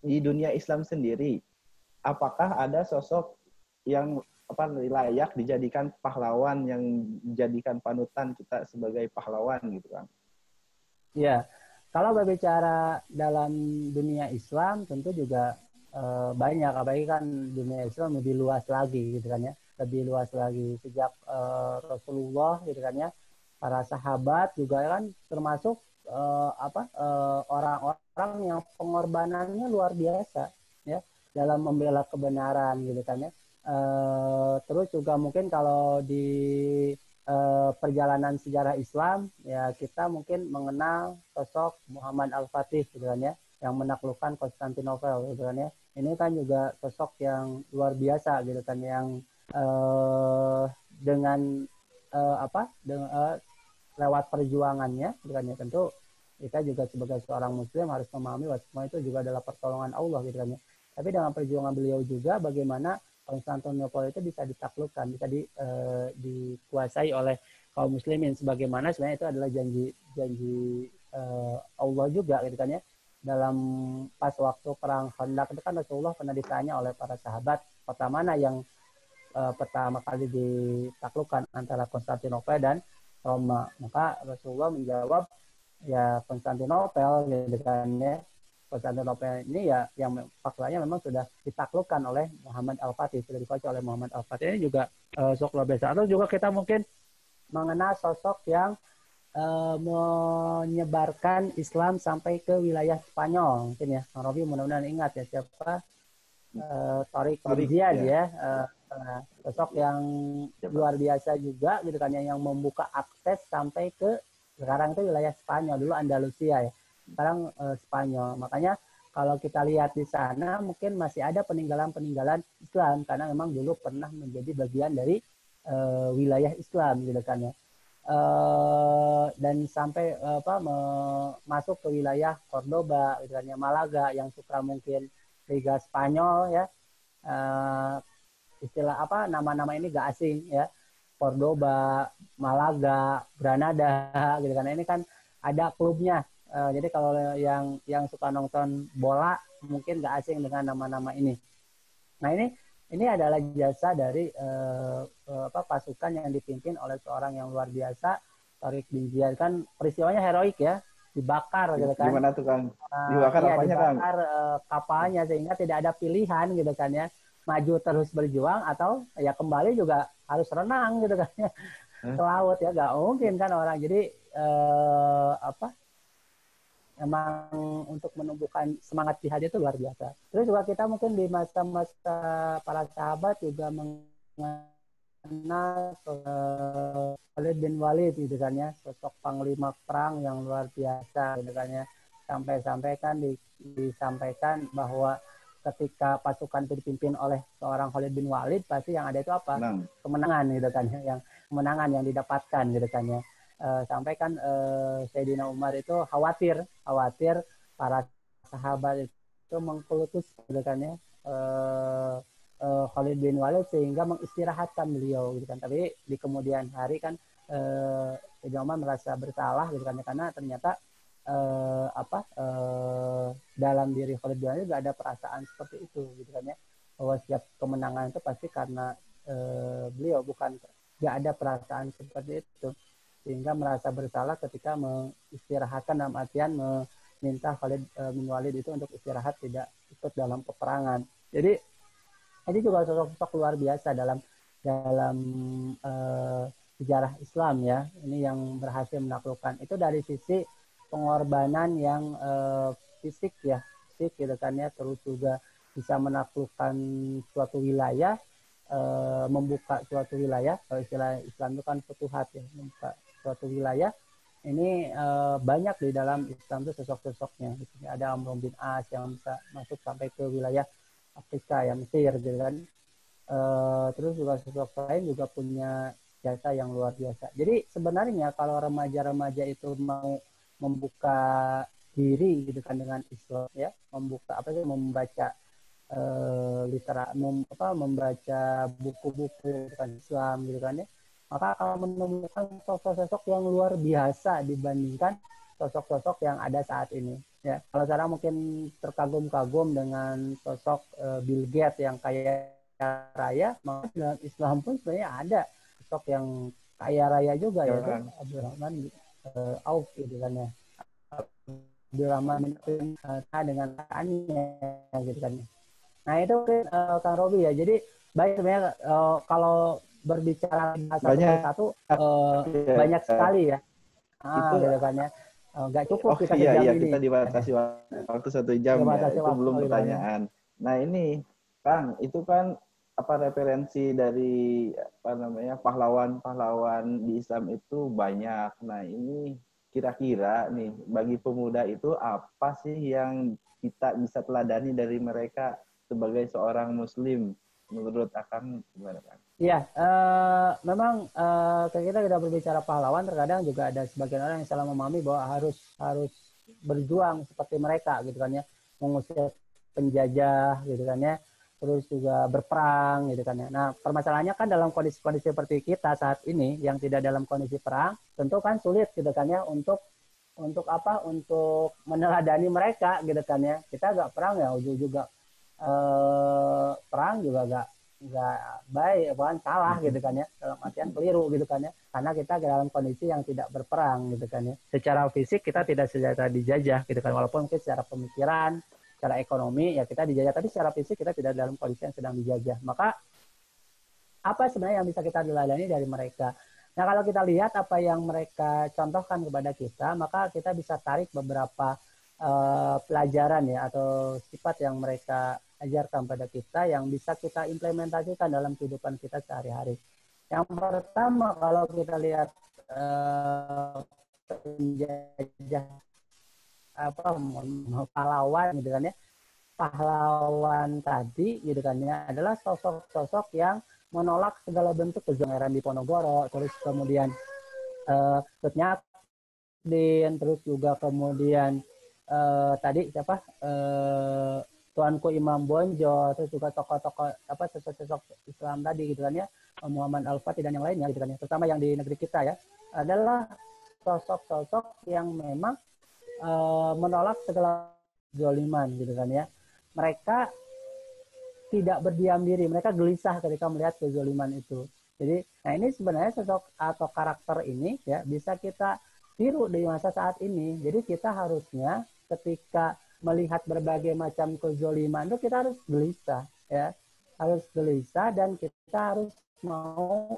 di dunia Islam sendiri, apakah ada sosok yang layak dijadikan pahlawan, yang dijadikan panutan kita sebagai pahlawan gitu kan? Ya, kalau berbicara dalam dunia Islam tentu juga banyak, apalagi kan dunia Islam lebih luas lagi gitu kan ya. lebih luas lagi. Sejak Rasulullah gitu kan ya, para sahabat juga kan termasuk orang-orang yang pengorbanannya luar biasa ya dalam membela kebenaran gitu kan ya. Terus juga mungkin kalau di perjalanan sejarah Islam ya kita mungkin mengenal sosok Muhammad Al-Fatih gitu kan ya, yang menaklukkan Konstantinopel gitu kan ya. Ini kan juga sosok yang luar biasa gitu kan, yang dengan lewat perjuangannya gitu kan ya, tentu kita juga sebagai seorang muslim harus memahami bahwa semua itu juga adalah pertolongan Allah gitu kan ya. Tapi dengan perjuangan beliau juga bagaimana Konstantinopel itu bisa ditaklukkan, bisa dikuasai oleh kaum muslimin, sebagaimana sebenarnya itu adalah janji Allah juga gitu kan ya. Dalam pas waktu perang Khandaq itu kan Rasulullah pernah ditanya oleh para sahabat, kota mana yang pertama kali ditaklukkan antara Konstantinopel dan Roma. Maka Rasulullah menjawab ya Konstantinopel gitu kan ya. Konstantinopel ini ya yang faktanya memang sudah ditaklukkan oleh Muhammad Al-Fatih, sudah dikuasai oleh Muhammad Al-Fatih. Ini juga sosok luar biasa. Atau juga kita mungkin mengenal sosok yang menyebarkan Islam sampai ke wilayah Spanyol mungkin ya. Robi mudah-mudahan ingat ya siapa, Tariq bin Ziyad ya. Sosok yang luar biasa juga gitu kan ya, yang membuka akses sampai ke sekarang itu wilayah Spanyol, dulu Andalusia ya, sekarang Spanyol. Makanya kalau kita lihat di sana mungkin masih ada peninggalan-peninggalan Islam karena memang dulu pernah menjadi bagian dari wilayah Islam gitu kan ya. Dan sampai masuk ke wilayah Cordoba gitu kan ya, Malaga yang suka mungkin Liga Spanyol ya. Istilah nama-nama ini gak asing ya. Cordoba, Malaga, Granada gitu kan. Ini kan ada klubnya. Jadi kalau yang suka nonton bola mungkin gak asing dengan nama-nama ini. Nah, ini adalah jasa dari pasukan yang dipimpin oleh seorang yang luar biasa, Tariq bin Ziyad. Kan peristiwanya heroik ya, dibakar gitu kan. Gimana tuh Kang? Dibakar apanya Kang? Dibakar kapalnya sehingga tidak ada pilihan gitu kan ya. Maju terus berjuang atau ya kembali juga harus renang gitu kan ya. Ke laut ya, gak mungkin kan orang. Jadi emang untuk menumbuhkan semangat jihad itu luar biasa. Terus juga kita mungkin di masa-masa para sahabat juga mengenal Khalid bin Walid gitu kan ya, sosok panglima perang yang luar biasa gitu kan ya. Sampai-sampai kan disampaikan bahwa ketika pasukan itu dipimpin oleh seorang Khalid bin Walid, pasti yang ada itu apa? Kemenangan gitu kan ya, yang kemenangan yang didapatkan gitu kan ya. Sampai kan Sayyidina Umar itu khawatir para sahabat itu mengkultus gitu kan ya, Khalid bin Walid sehingga mengistirahatkan beliau gitu kan. Tapi di kemudian hari kan Sayyidina Umar merasa bersalah gitu kan ya, karena ternyata dalam diri Khalid bin Walid juga ada perasaan seperti itu gitu kan ya, bahwa setiap kemenangan itu pasti karena beliau, bukan gak ada perasaan seperti itu, sehingga merasa bersalah ketika mengistirahatkan, dalam artian meminta Khalid bin Walid itu untuk istirahat, tidak ikut dalam peperangan. Jadi ini juga sosok-sosok luar biasa dalam sejarah Islam ya. Ini yang berhasil menaklukkan. Itu dari sisi pengorbanan yang fisik ya, fisik gitu kan ya. Terus juga bisa menaklukkan suatu wilayah, membuka suatu wilayah. Kalau istilah Islam itu kan futuhat ya, membuka suatu wilayah. Ini banyak di dalam Islam itu sosok-sosoknya. Ada Amr bin As yang bisa masuk sampai ke wilayah Afrika ya, Mesir gitu kan. Terus juga sosok lain juga punya jasa yang luar biasa. Jadi sebenarnya kalau remaja-remaja itu mau membuka diri gitu kan dengan Islam ya, membaca membaca buku-buku kan Islam gitu kan ya, maka akan menemukan sosok-sosok yang luar biasa dibandingkan sosok-sosok yang ada saat ini ya. Kalau sekarang mungkin terkagum-kagum dengan sosok Bill Gates yang kaya raya, maka dalam Islam pun sebenarnya ada sosok yang kaya raya juga ya, yaitu Abdurrahman Auf gitu kan ya. Abdurrahman dengan kekayaannya gitu kan. Nah itu Kang Robi ya. Jadi baik sebenarnya kalau berbicara bahasa Banyak. satu Ya, banyak sekali ya. itu Gitu kan ya. Nggak cukup kita iya sejam iya ini. kita dibatasi waktu 1 jam ya. Dibatasi Itu waktu belum gitu kan ya. pertanyaan. Nah ini Kang, itu kan apa referensi dari apa namanya pahlawan-pahlawan di Islam itu banyak. Nah ini kira-kira nih bagi pemuda itu apa sih yang kita bisa teladani dari mereka sebagai seorang Muslim? Menurut Akang gimana Kang? Iya, memang kita tidak berbicara pahlawan, terkadang juga ada sebagian orang yang salah memahami bahwa harus berjuang seperti mereka gitu kan ya, mengusir penjajah gitu kan ya, terus juga berperang gitu kan ya. Nah, permasalahannya kan dalam kondisi-kondisi seperti kita saat ini yang tidak dalam kondisi perang, tentu kan sulit gitu kan ya untuk apa? Untuk meneladani mereka gitu kan ya. Kita agak perang ya, juga perang juga nggak baik, bukan salah gitu kan ya, dalam artian keliru gitu kan ya, karena kita dalam kondisi yang tidak berperang gitu kan ya. Secara fisik kita tidak sejahtera dijajah gitu kan, walaupun mungkin secara pemikiran, secara ekonomi ya kita dijajah, tapi secara fisik kita tidak dalam kondisi yang sedang dijajah. Maka apa sebenarnya yang bisa kita teladani dari mereka? Nah, kalau kita lihat apa yang mereka contohkan kepada kita, maka kita bisa tarik beberapa pelajaran ya atau sifat yang mereka ajarkan pada kita yang bisa kita implementasikan dalam kehidupan kita sehari-hari. Yang pertama, kalau kita lihat penjajah pahlawan gitu kan ya, pahlawan tadi gitu kan ya adalah sosok-sosok yang menolak segala bentuk kezoneran di Ponorogo, terus kemudian terus juga kemudian tadi siapa Tuanku Imam Bonjol, terus juga tokoh-tokoh apa sosok-sosok Islam tadi gitu kan ya, Muhammad Al-Fatih dan yang lainnya gitu kan ya, terutama yang di negeri kita ya, adalah sosok-sosok yang memang menolak segala zoliman gitu kan ya. Mereka tidak berdiam diri, mereka gelisah ketika melihat kezoliman itu. Jadi, nah ini sebenarnya sosok atau karakter ini ya bisa kita tiru di masa saat ini. Jadi kita harusnya ketika melihat berbagai macam kezoliman itu kita harus gelisah ya, harus gelisah dan kita harus mau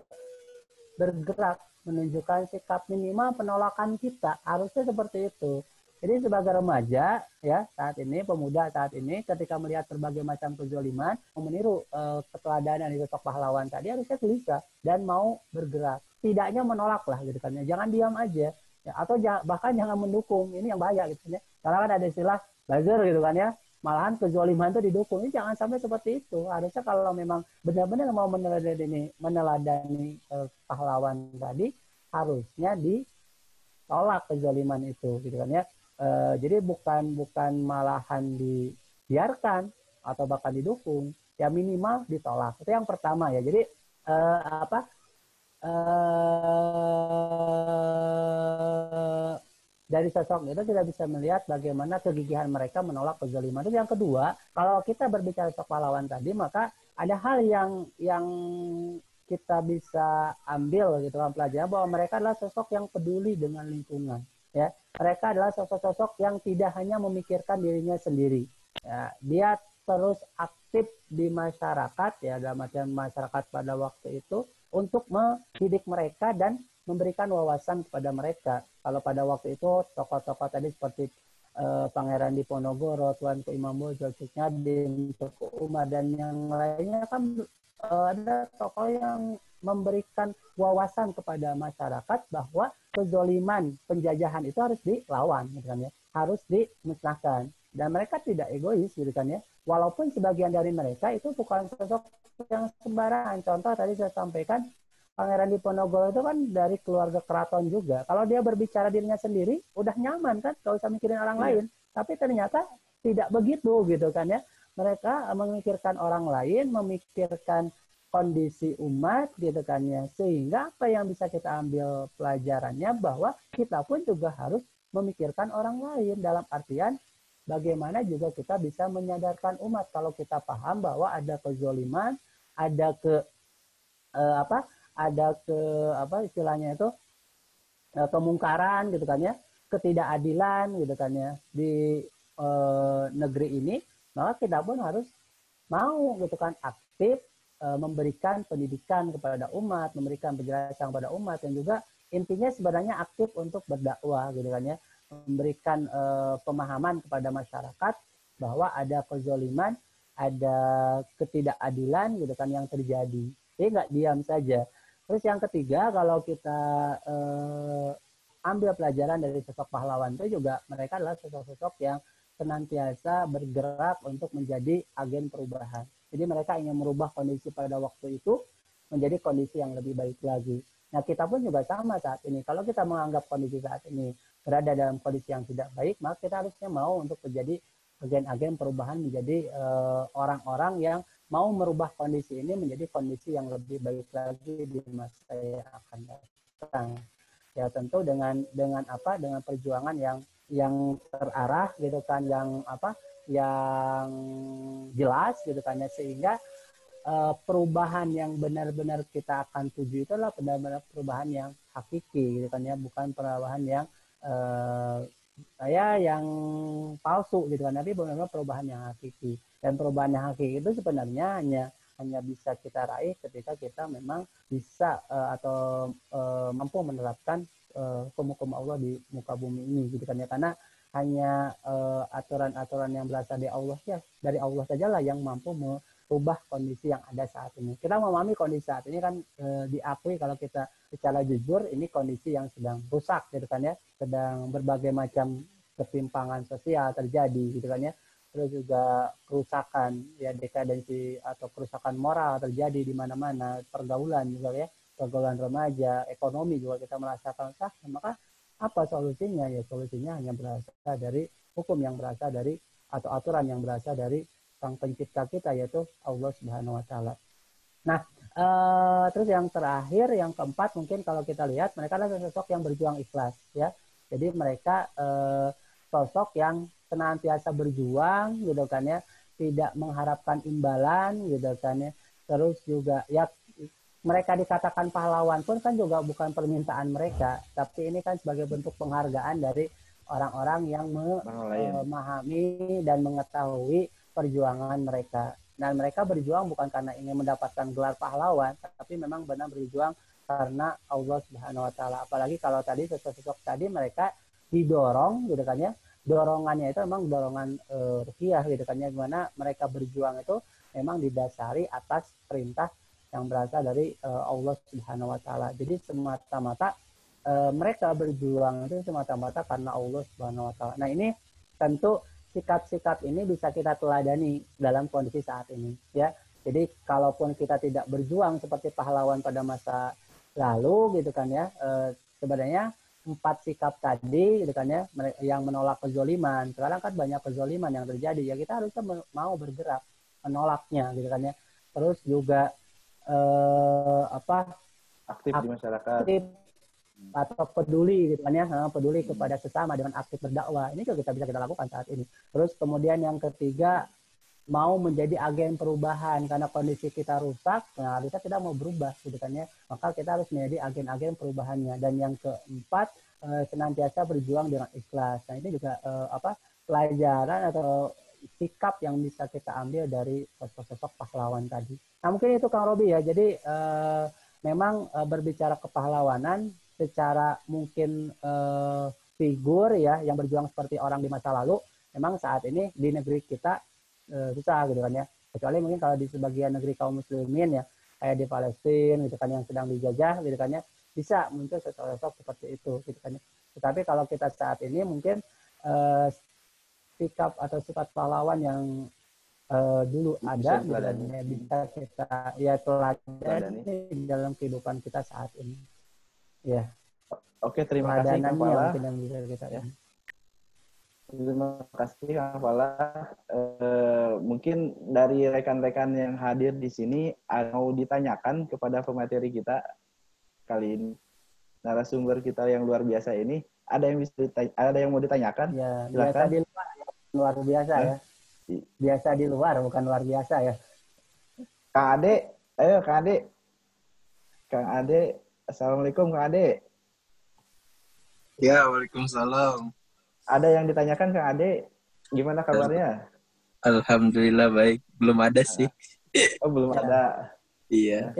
bergerak menunjukkan sikap minimal penolakan kita, harusnya seperti itu. Jadi sebagai remaja ya saat ini, pemuda saat ini ketika melihat berbagai macam kezoliman, meniru keteladanan di sosok pahlawan tadi, harusnya gelisah dan mau bergerak. Tidaknya menolak lah gitu kan ya. Jangan diam aja ya, atau bahkan jangan mendukung. Ini yang bahaya gitu ya. Karena kan ada istilah buzzer gitu kan ya. Malahan kezoliman itu didukung. Ini jangan sampai seperti itu. Harusnya kalau memang benar-benar mau meneladani pahlawan tadi, harusnya ditolak kezoliman itu gitu kan ya. Jadi bukan malahan dibiarkan atau bahkan didukung, ya minimal ditolak. Itu yang pertama ya. Jadi dari sosok itu kita bisa melihat bagaimana kegigihan mereka menolak kezaliman. Itu yang kedua, kalau kita berbicara sosok pahlawan tadi, maka ada hal yang kita bisa ambil gitu kan, pelajaran bahwa mereka adalah sosok yang peduli dengan lingkungan. Ya, mereka adalah sosok-sosok yang tidak hanya memikirkan dirinya sendiri. Ya, dia terus aktif di masyarakat ya, dalam artian masyarakat pada waktu itu untuk mendidik mereka dan memberikan wawasan kepada mereka. Kalau pada waktu itu tokoh-tokoh tadi seperti Pangeran Diponegoro, Tuanku Imam Bonjol, Cisnadin, Tuanku Umar dan yang lainnya kan ada tokoh yang memberikan wawasan kepada masyarakat bahwa kezoliman penjajahan itu harus dilawan gitu kan ya, harus dimusnahkan, dan mereka tidak egois gitu kan ya, walaupun sebagian dari mereka itu bukan sosok yang sembarangan. Contoh tadi saya sampaikan Pangeran Diponegoro itu kan dari keluarga keraton juga. Kalau dia berbicara dirinya sendiri udah nyaman kan, gak usah mikirin orang lain, tapi ternyata tidak begitu gitu kan ya. Mereka memikirkan orang lain, memikirkan kondisi umat gitu kan ya, sehingga apa yang bisa kita ambil pelajarannya bahwa kita pun juga harus memikirkan orang lain, dalam artian bagaimana juga kita bisa menyadarkan umat kalau kita paham bahwa ada kezoliman, ada istilahnya itu kemungkaran gitu kan ya, ketidakadilan gitu kan ya di negeri ini, maka kita pun harus mau gitu kan aktif memberikan pendidikan kepada umat, memberikan penjelasan kepada umat, dan juga intinya sebenarnya aktif untuk berdakwah gitu kan ya, memberikan pemahaman kepada masyarakat bahwa ada kezaliman, ada ketidakadilan gitu kan yang terjadi. Jadi nggak diam saja. Terus yang ketiga, kalau kita ambil pelajaran dari sosok pahlawan itu juga, mereka adalah sosok-sosok yang senantiasa bergerak untuk menjadi agen perubahan. Jadi mereka ingin merubah kondisi pada waktu itu menjadi kondisi yang lebih baik lagi. Nah, kita pun juga sama saat ini. Kalau kita menganggap kondisi saat ini berada dalam kondisi yang tidak baik, maka kita harusnya mau untuk menjadi agen-agen perubahan, menjadi orang-orang yang mau merubah kondisi ini menjadi kondisi yang lebih baik lagi di masa yang akan datang. Ya tentu dengan apa? Dengan perjuangan yang terarah gitu kan, yang jelas gitu kan ya, sehingga perubahan yang benar-benar kita akan tuju itu adalah benar-benar perubahan yang hakiki gitu kan ya, bukan perubahan yang yang palsu gitu kan, tapi benar-benar perubahan yang hakiki. Dan perubahan yang hakiki itu sebenarnya hanya bisa kita raih ketika kita memang bisa atau mampu menerapkan hukum-hukum Allah di muka bumi ini gitu kan ya, karena hanya aturan-aturan yang berasal dari Allah ya, dari Allah sajalah yang mampu merubah kondisi yang ada saat ini. Kita memahami kondisi saat ini kan diakui kalau kita secara jujur ini kondisi yang sedang rusak gitu kan ya, sedang berbagai macam ketimpangan sosial terjadi gitu kan ya, terus juga kerusakan ya, dekadensi atau kerusakan moral terjadi di mana-mana, pergaulan juga ya, pergaulan remaja, ekonomi juga kita merasakan. Maka apa solusinya? Ya solusinya hanya berasal dari hukum yang berasal dari, atau aturan yang berasal dari sang pencipta kita, yaitu Allah Subhanahu wa taala. Nah, terus yang terakhir, yang keempat, mungkin kalau kita lihat mereka adalah sosok yang berjuang ikhlas ya. Jadi mereka sosok yang senantiasa berjuang gitu kan ya, tidak mengharapkan imbalan gitu kan ya. Terus juga ya, mereka dikatakan pahlawan pun kan juga bukan permintaan mereka, tapi ini kan sebagai bentuk penghargaan dari orang-orang yang memahami dan mengetahui perjuangan mereka. Dan mereka berjuang bukan karena ingin mendapatkan gelar pahlawan, tapi memang benar berjuang karena Allah Subhanahu wa taala. Apalagi kalau tadi sosok-sosok tadi mereka didorong gitu kan ya. Dorongannya itu memang dorongan ruhiyah gitu kan ya, gimana mereka berjuang itu memang didasari atas perintah yang berasal dari Allah Subhanahu wa taala. Jadi semata-mata mereka berjuang itu semata-mata karena Allah Subhanahu wa taala. Nah, ini tentu sikap-sikap ini bisa kita teladani dalam kondisi saat ini ya. Jadi kalaupun kita tidak berjuang seperti pahlawan pada masa lalu gitu kan ya, sebenarnya 4 sikap tadi gitu kan ya, yang menolak kezoliman. Sekarang kan banyak kezoliman yang terjadi ya, kita harusnya mau bergerak menolaknya gitu kan ya. Terus juga aktif di masyarakat atau peduli gitu kan ya, peduli kepada sesama dengan aktif berdakwah. Ini juga bisa kita lakukan saat ini. Terus kemudian yang ketiga, mau menjadi agen perubahan karena kondisi kita rusak. Nah, harusnya kita mau berubah gitu kan ya, maka kita harus menjadi agen-agen perubahannya. Dan yang keempat, senantiasa berjuang dengan ikhlas. Nah, ini juga pelajaran atau sikap yang bisa kita ambil dari sosok-sosok pahlawan tadi. Nah, mungkin itu Kang Robi ya. Jadi memang berbicara kepahlawanan secara mungkin figur ya, yang berjuang seperti orang di masa lalu, memang saat ini di negeri kita susah gitu kan ya. Kecuali mungkin kalau di sebagian negeri kaum muslimin ya, kayak di Palestina gitu kan, yang sedang dijajah gitu kan ya, bisa muncul sosok-sosok seperti itu gitu kan ya. Tetapi kalau kita saat ini mungkin sikap atau sifat pahlawan yang dulu ada gitu kan ya, bisa kita ya teladani dalam kehidupan kita saat ini. Ya. Oke, terima kasih Kang Fala. Yang bisa kita ya. Terima kasih Kang Fala. Mungkin dari rekan-rekan yang hadir di sini mau ditanyakan kepada pemateri kita kali ini, narasumber kita yang luar biasa ini, ada yang mau ditanyakan? Ya, silakan. Biasa di luar biasa ya. Biasa di luar, bukan luar biasa ya. Kang Ade, ayo Kang Ade. Kang Ade, Assalamualaikum Kang Ade. Ya, waalaikumsalam. Ada yang ditanyakan Kang Ade, gimana kabarnya? Alhamdulillah baik, belum ada sih. Oh, belum ada. Iya.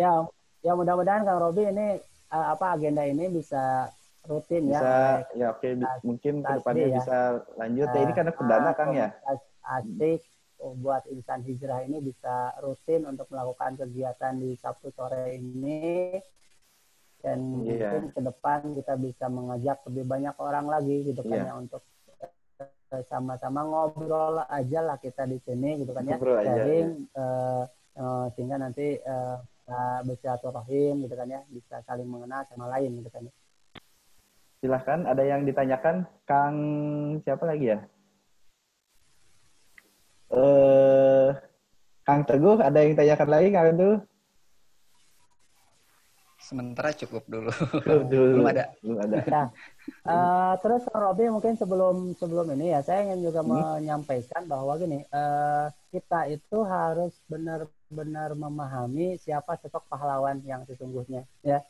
Ya mudah-mudahan Kang Robi ini agenda ini bisa rutin ya Bisa oleh ya oke mungkin Tasdi kedepannya ya. bisa lanjut ya. Ini karena perdana Kang ya. Komunitas asik buat insan hijrah ini bisa rutin untuk melakukan kegiatan di Sabtu sore ini, dan Iya. mungkin ke depan kita bisa mengajak lebih banyak orang lagi gitu kan ya, untuk sama-sama ngobrol aja lah kita di sini gitu kan ya, Ngobrol aja, sharing sehingga nanti bersilaturahim gitu kan ya, bisa saling mengenal sama lain gitu kan ya. Silahkan, ada yang ditanyakan Kang siapa lagi ya? Kang Teguh, ada yang ditanyakan lagi Kang Teguh? Sementara cukup dulu. Dulu. Belum ada. Belum ada. Terus Robi mungkin sebelum ini ya, saya ingin juga menyampaikan bahwa gini, kita itu harus benar-benar memahami siapa sosok pahlawan yang sesungguhnya ya.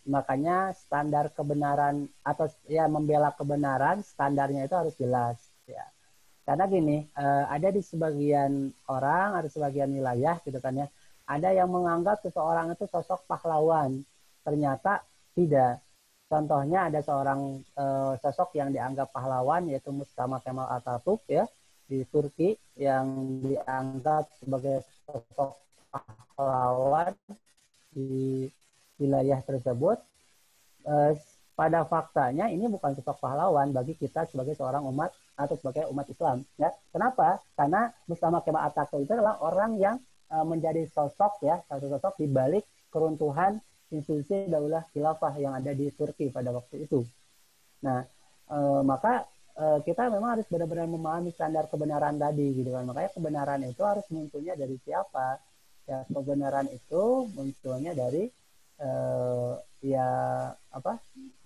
Makanya standar kebenaran atau ya membela kebenaran, standarnya itu harus jelas ya. Karena gini, ada di sebagian orang, ada sebagian wilayah gitu kan ya, ada yang menganggap seseorang itu sosok pahlawan, ternyata tidak. Contohnya ada seorang sosok yang dianggap pahlawan, yaitu Mustafa Kemal Atatürk ya, di Turki, yang dianggap sebagai sosok pahlawan di wilayah tersebut. Pada faktanya ini bukan sosok pahlawan bagi kita sebagai seorang umat atau sebagai umat Islam ya. Kenapa? Karena Mustafa Kemal Atatürk itu adalah orang yang menjadi sosok ya, satu sosok di balik keruntuhan institusi Daulah Khilafah yang ada di Turki pada waktu itu. Nah, maka kita memang harus benar-benar memahami standar kebenaran tadi gitu kan. Makanya kebenaran itu harus munculnya dari siapa? Ya, kebenaran itu munculnya dari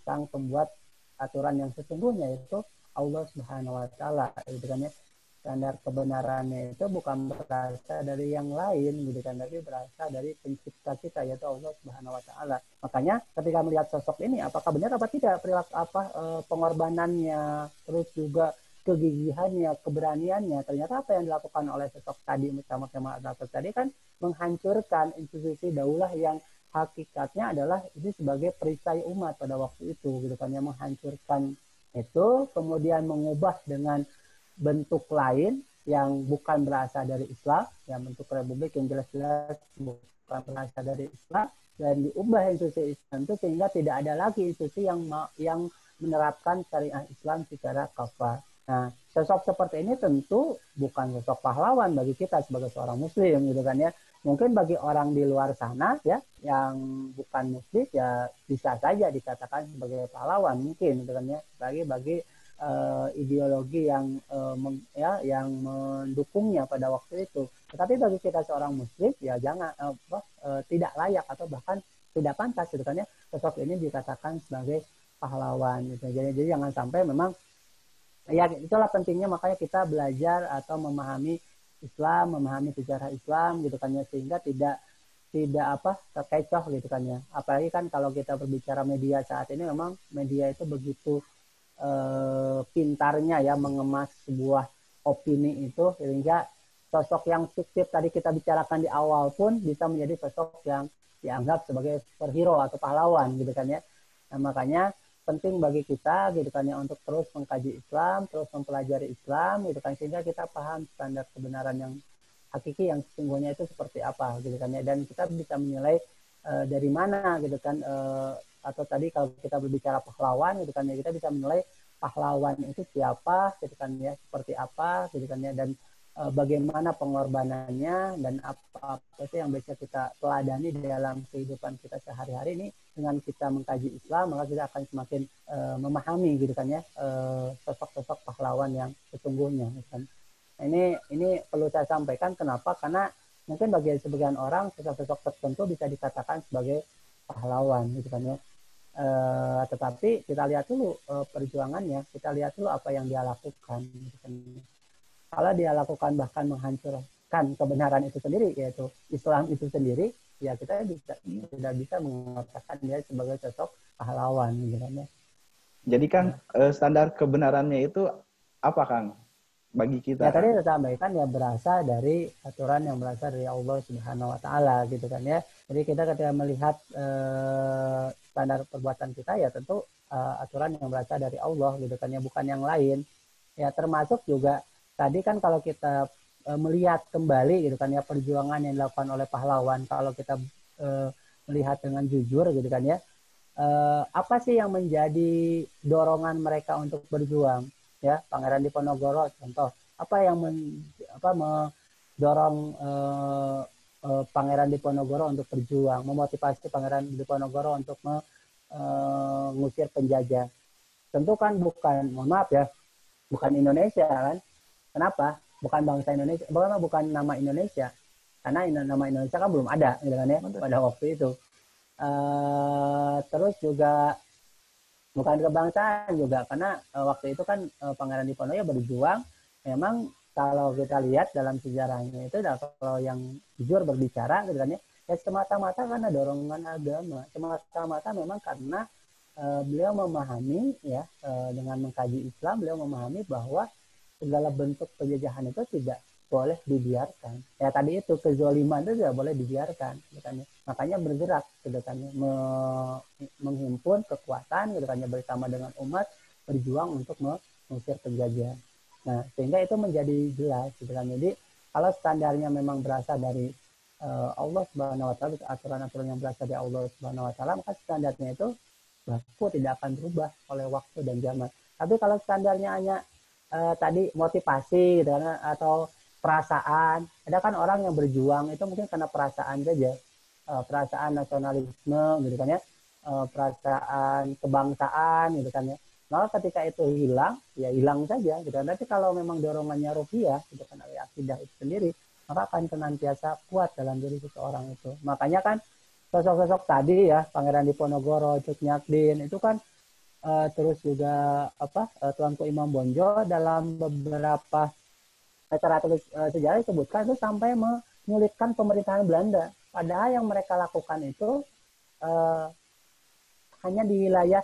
sang pembuat aturan yang sesungguhnya, yaitu Allah Subhanahu wa taala gitu kan ya. Standar kebenarannya itu bukan berasal dari yang lain gitu kan, tapi berasal dari pencipta kita, yaitu Allah Subhanahu wa taala. Makanya ketika melihat sosok ini, apakah benar apa tidak perilaku pengorbanannya, terus juga kegigihannya, keberaniannya, ternyata apa yang dilakukan oleh sosok tadi Mustafa Kemal Atatürk tadi kan menghancurkan institusi daulah yang hakikatnya adalah itu sebagai perisai umat pada waktu itu gitu kan, yang menghancurkan itu, kemudian mengubah dengan bentuk lain yang bukan berasal dari Islam, yang bentuk republik yang jelas-jelas bukan berasal dari Islam, dan diubah institusi Islam itu sehingga tidak ada lagi institusi yang menerapkan syariah Islam secara kafah. Nah, sosok seperti ini tentu bukan sosok pahlawan bagi kita sebagai seorang muslim gitu kan ya. Mungkin bagi orang di luar sana ya yang bukan muslim ya bisa saja dikatakan sebagai pahlawan mungkin gitu kan ya, bagi ideologi yang yang mendukungnya pada waktu itu. Tetapi bagi kita seorang muslim ya jangan tidak layak atau bahkan tidak pantas gitu kan ya sosok ini dikatakan sebagai pahlawan gitu. Jadi jangan sampai memang ya itulah pentingnya, makanya kita belajar atau memahami Islam, memahami sejarah Islam gitu kan ya, sehingga tidak terkecoh gitu kan ya. Apalagi kan kalau kita berbicara media saat ini, memang media itu begitu pintarnya ya mengemas sebuah opini itu sehingga sosok yang fiktif tadi kita bicarakan di awal pun bisa menjadi sosok yang dianggap sebagai superhero atau pahlawan gitu kan ya. Nah, makanya penting bagi kita gitu kan ya untuk terus mengkaji Islam, terus mempelajari Islam gitu kan, sehingga kita paham standar kebenaran yang hakiki yang sesungguhnya itu seperti apa gitu kan ya, dan kita bisa menilai dari mana gitu kan, atau tadi kalau kita berbicara pahlawan gitu kan ya, kita bisa menilai pahlawan itu siapa gitu kan ya, seperti apa gitu kan ya, dan bagaimana pengorbanannya, dan apa sih yang bisa kita teladani dalam kehidupan kita sehari-hari ini. Dengan kita mengkaji Islam, maka kita akan semakin memahami gitu kan ya sosok-sosok pahlawan yang sesungguhnya gitu kan. Nah, ini perlu saya sampaikan, kenapa? Karena mungkin bagi sebagian orang sosok-sosok tertentu bisa dikatakan sebagai pahlawan gitu kan ya. Tetapi kita lihat dulu perjuangannya, kita lihat dulu apa yang dia lakukan gitu kan. Kalau dia lakukan bahkan menghancurkan kebenaran itu sendiri, yaitu Islam itu sendiri, ya kita tidak bisa mengatakan dia sebagai sosok pahlawan gitu kan ya. Jadi Kang, standar kebenarannya itu apa Kang? bagi kita. Ya tadi saya sampaikan ya berasal dari aturan yang berasal dari Allah Subhanahu Wa Taala gitu kan ya. Jadi kita ketika melihat standar perbuatan kita ya tentu aturan yang berasal dari Allah gitu kan ya, bukan yang lain. Ya termasuk juga tadi kan kalau kita melihat kembali gitu kan ya perjuangan yang dilakukan oleh pahlawan, kalau kita melihat dengan jujur gitu kan ya, apa sih yang menjadi dorongan mereka untuk berjuang? Ya, Pangeran Diponegoro contoh, apa yang mendorong Pangeran Diponegoro untuk berjuang, memotivasi Pangeran Diponegoro untuk mengusir penjajah? Tentu kan bukan, mohon maaf ya, bukan Indonesia kan? Kenapa? Bukan bangsa Indonesia, bukan nama Indonesia, karena nama Indonesia kan belum ada, gitu kan ya, pada waktu itu. Terus juga bukan kebangsaan juga, karena waktu itu kan Pangeran Diponegoro berjuang. Memang kalau kita lihat dalam sejarahnya itu, kalau yang jujur berbicara gitu kan ya semata-mata karena dorongan agama, semata-mata memang karena beliau memahami ya, dengan mengkaji Islam, beliau memahami bahwa segala bentuk penjajahan itu tidak boleh dibiarkan. Ya tadi itu kezaliman itu tidak boleh dibiarkan, gitu kan ya. Makanya bergerak, gitu kan ya, menghimpun kekuatan, gitu kan ya, bersama dengan umat berjuang untuk mengusir penjajah. Nah, sehingga itu menjadi jelas, gitu kan. Jadi kalau standarnya memang berasal dari Allah Subhanahu Wa Taala, aturan-aturan yang berasal dari Allah Subhanahu Wa Taala, maka standarnya itu baku tidak akan berubah oleh waktu dan zaman. Tapi kalau standarnya hanya tadi motivasi, gitu kan, atau perasaan, ada kan orang yang berjuang itu mungkin karena perasaan saja, perasaan nasionalisme, gitu kan ya, perasaan kebangsaan, gitu kan ya. Maka ketika itu hilang, ya hilang saja, gitu kan. Tapi kalau memang dorongannya rupiah, gitu kan, akidah itu sendiri, maka akan senantiasa kuat dalam diri seseorang itu. Makanya kan sosok-sosok tadi ya, Pangeran Diponegoro, Cut Nyak Dien, itu kan terus juga Tuanku Imam Bonjol dalam beberapa acara sejarah disebutkan itu sampai menyulitkan pemerintahan Belanda. Padahal yang mereka lakukan itu hanya di wilayah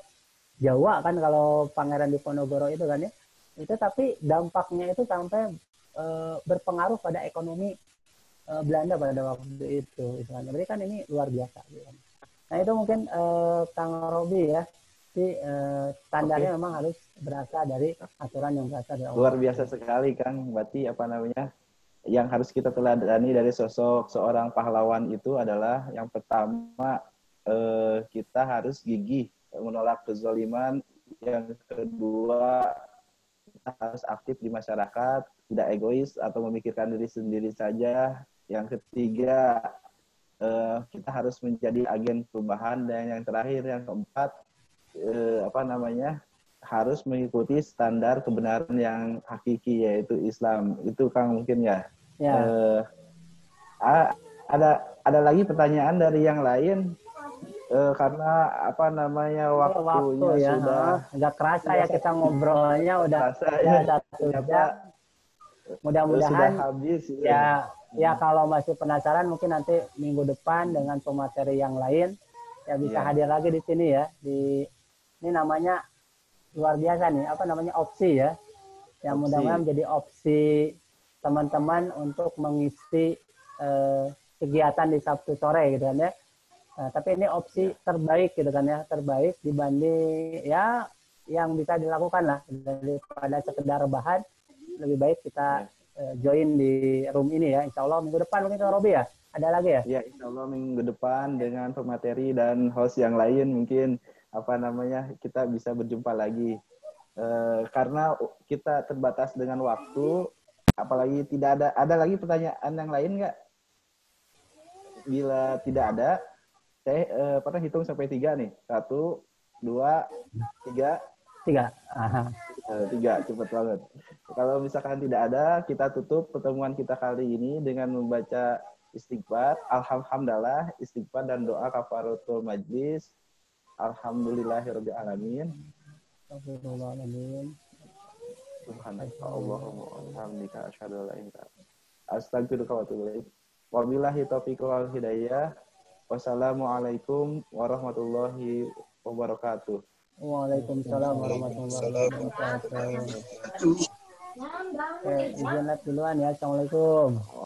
Jawa kan, kalau Pangeran Diponegoro itu kan ya. Itu tapi dampaknya itu sampai berpengaruh pada ekonomi Belanda pada waktu itu. Jadi kan ini luar biasa. Nah itu mungkin Kang Robi ya. Jadi standarnya memang harus berasal dari aturan yang berasal dari Allah. Luar biasa sekali Kang. Berarti yang harus kita teladani dari sosok seorang pahlawan itu adalah yang pertama kita harus gigih menolak kezaliman. Yang kedua, kita harus aktif di masyarakat, tidak egois atau memikirkan diri sendiri saja. Yang ketiga, kita harus menjadi agen perubahan. Dan yang terakhir, yang keempat, harus mengikuti standar kebenaran yang hakiki, yaitu Islam. Itu Kang mungkin ya. Ada lagi pertanyaan dari yang lain, karena waktunya ya, sudah nggak kerasa ya, kita ngobrolnya udah satu jam. Mudah-mudahan habis ya kalau masih penasaran mungkin nanti minggu depan dengan pemateri yang lain ya bisa hadir lagi di sini ya. Ini namanya luar biasa nih, opsi ya. Yang mudah-mudahan menjadi opsi teman-teman untuk mengisi kegiatan di Sabtu sore gitu kan ya. Nah, tapi ini opsi terbaik gitu kan ya, terbaik dibanding ya yang bisa dilakukan lah, daripada sekedar rebahan. Lebih baik kita join di room ini ya. Insya Allah minggu depan mungkin Kang Robi ya ada lagi ya. Ya, insya Allah minggu depan dengan pemateri dan host yang lain mungkin kita bisa berjumpa lagi. Karena kita terbatas dengan waktu, apalagi tidak ada lagi pertanyaan yang lain nggak? Bila tidak ada, saya hitung sampai 3 nih. 1, 2, 3. 3. 3, cepat banget. Kalau misalkan tidak ada, kita tutup pertemuan kita kali ini dengan membaca istighfar, alhamdulillah, istighfar dan doa kafaratul majlis. Alhamdulillahirabbil alamin. Astagfirullahaladzim. Subhanallahumma wa bihamdika asyhadu an la ilaha illa anta astaghfiruka wa atubu ilaik. Wabillahi taufiq wal hidayah. Wassalamualaikum warahmatullahi wabarakatuh. Waalaikumsalam warahmatullahi wabarakatuh. Oke, izin live duluan ya. Assalamualaikum.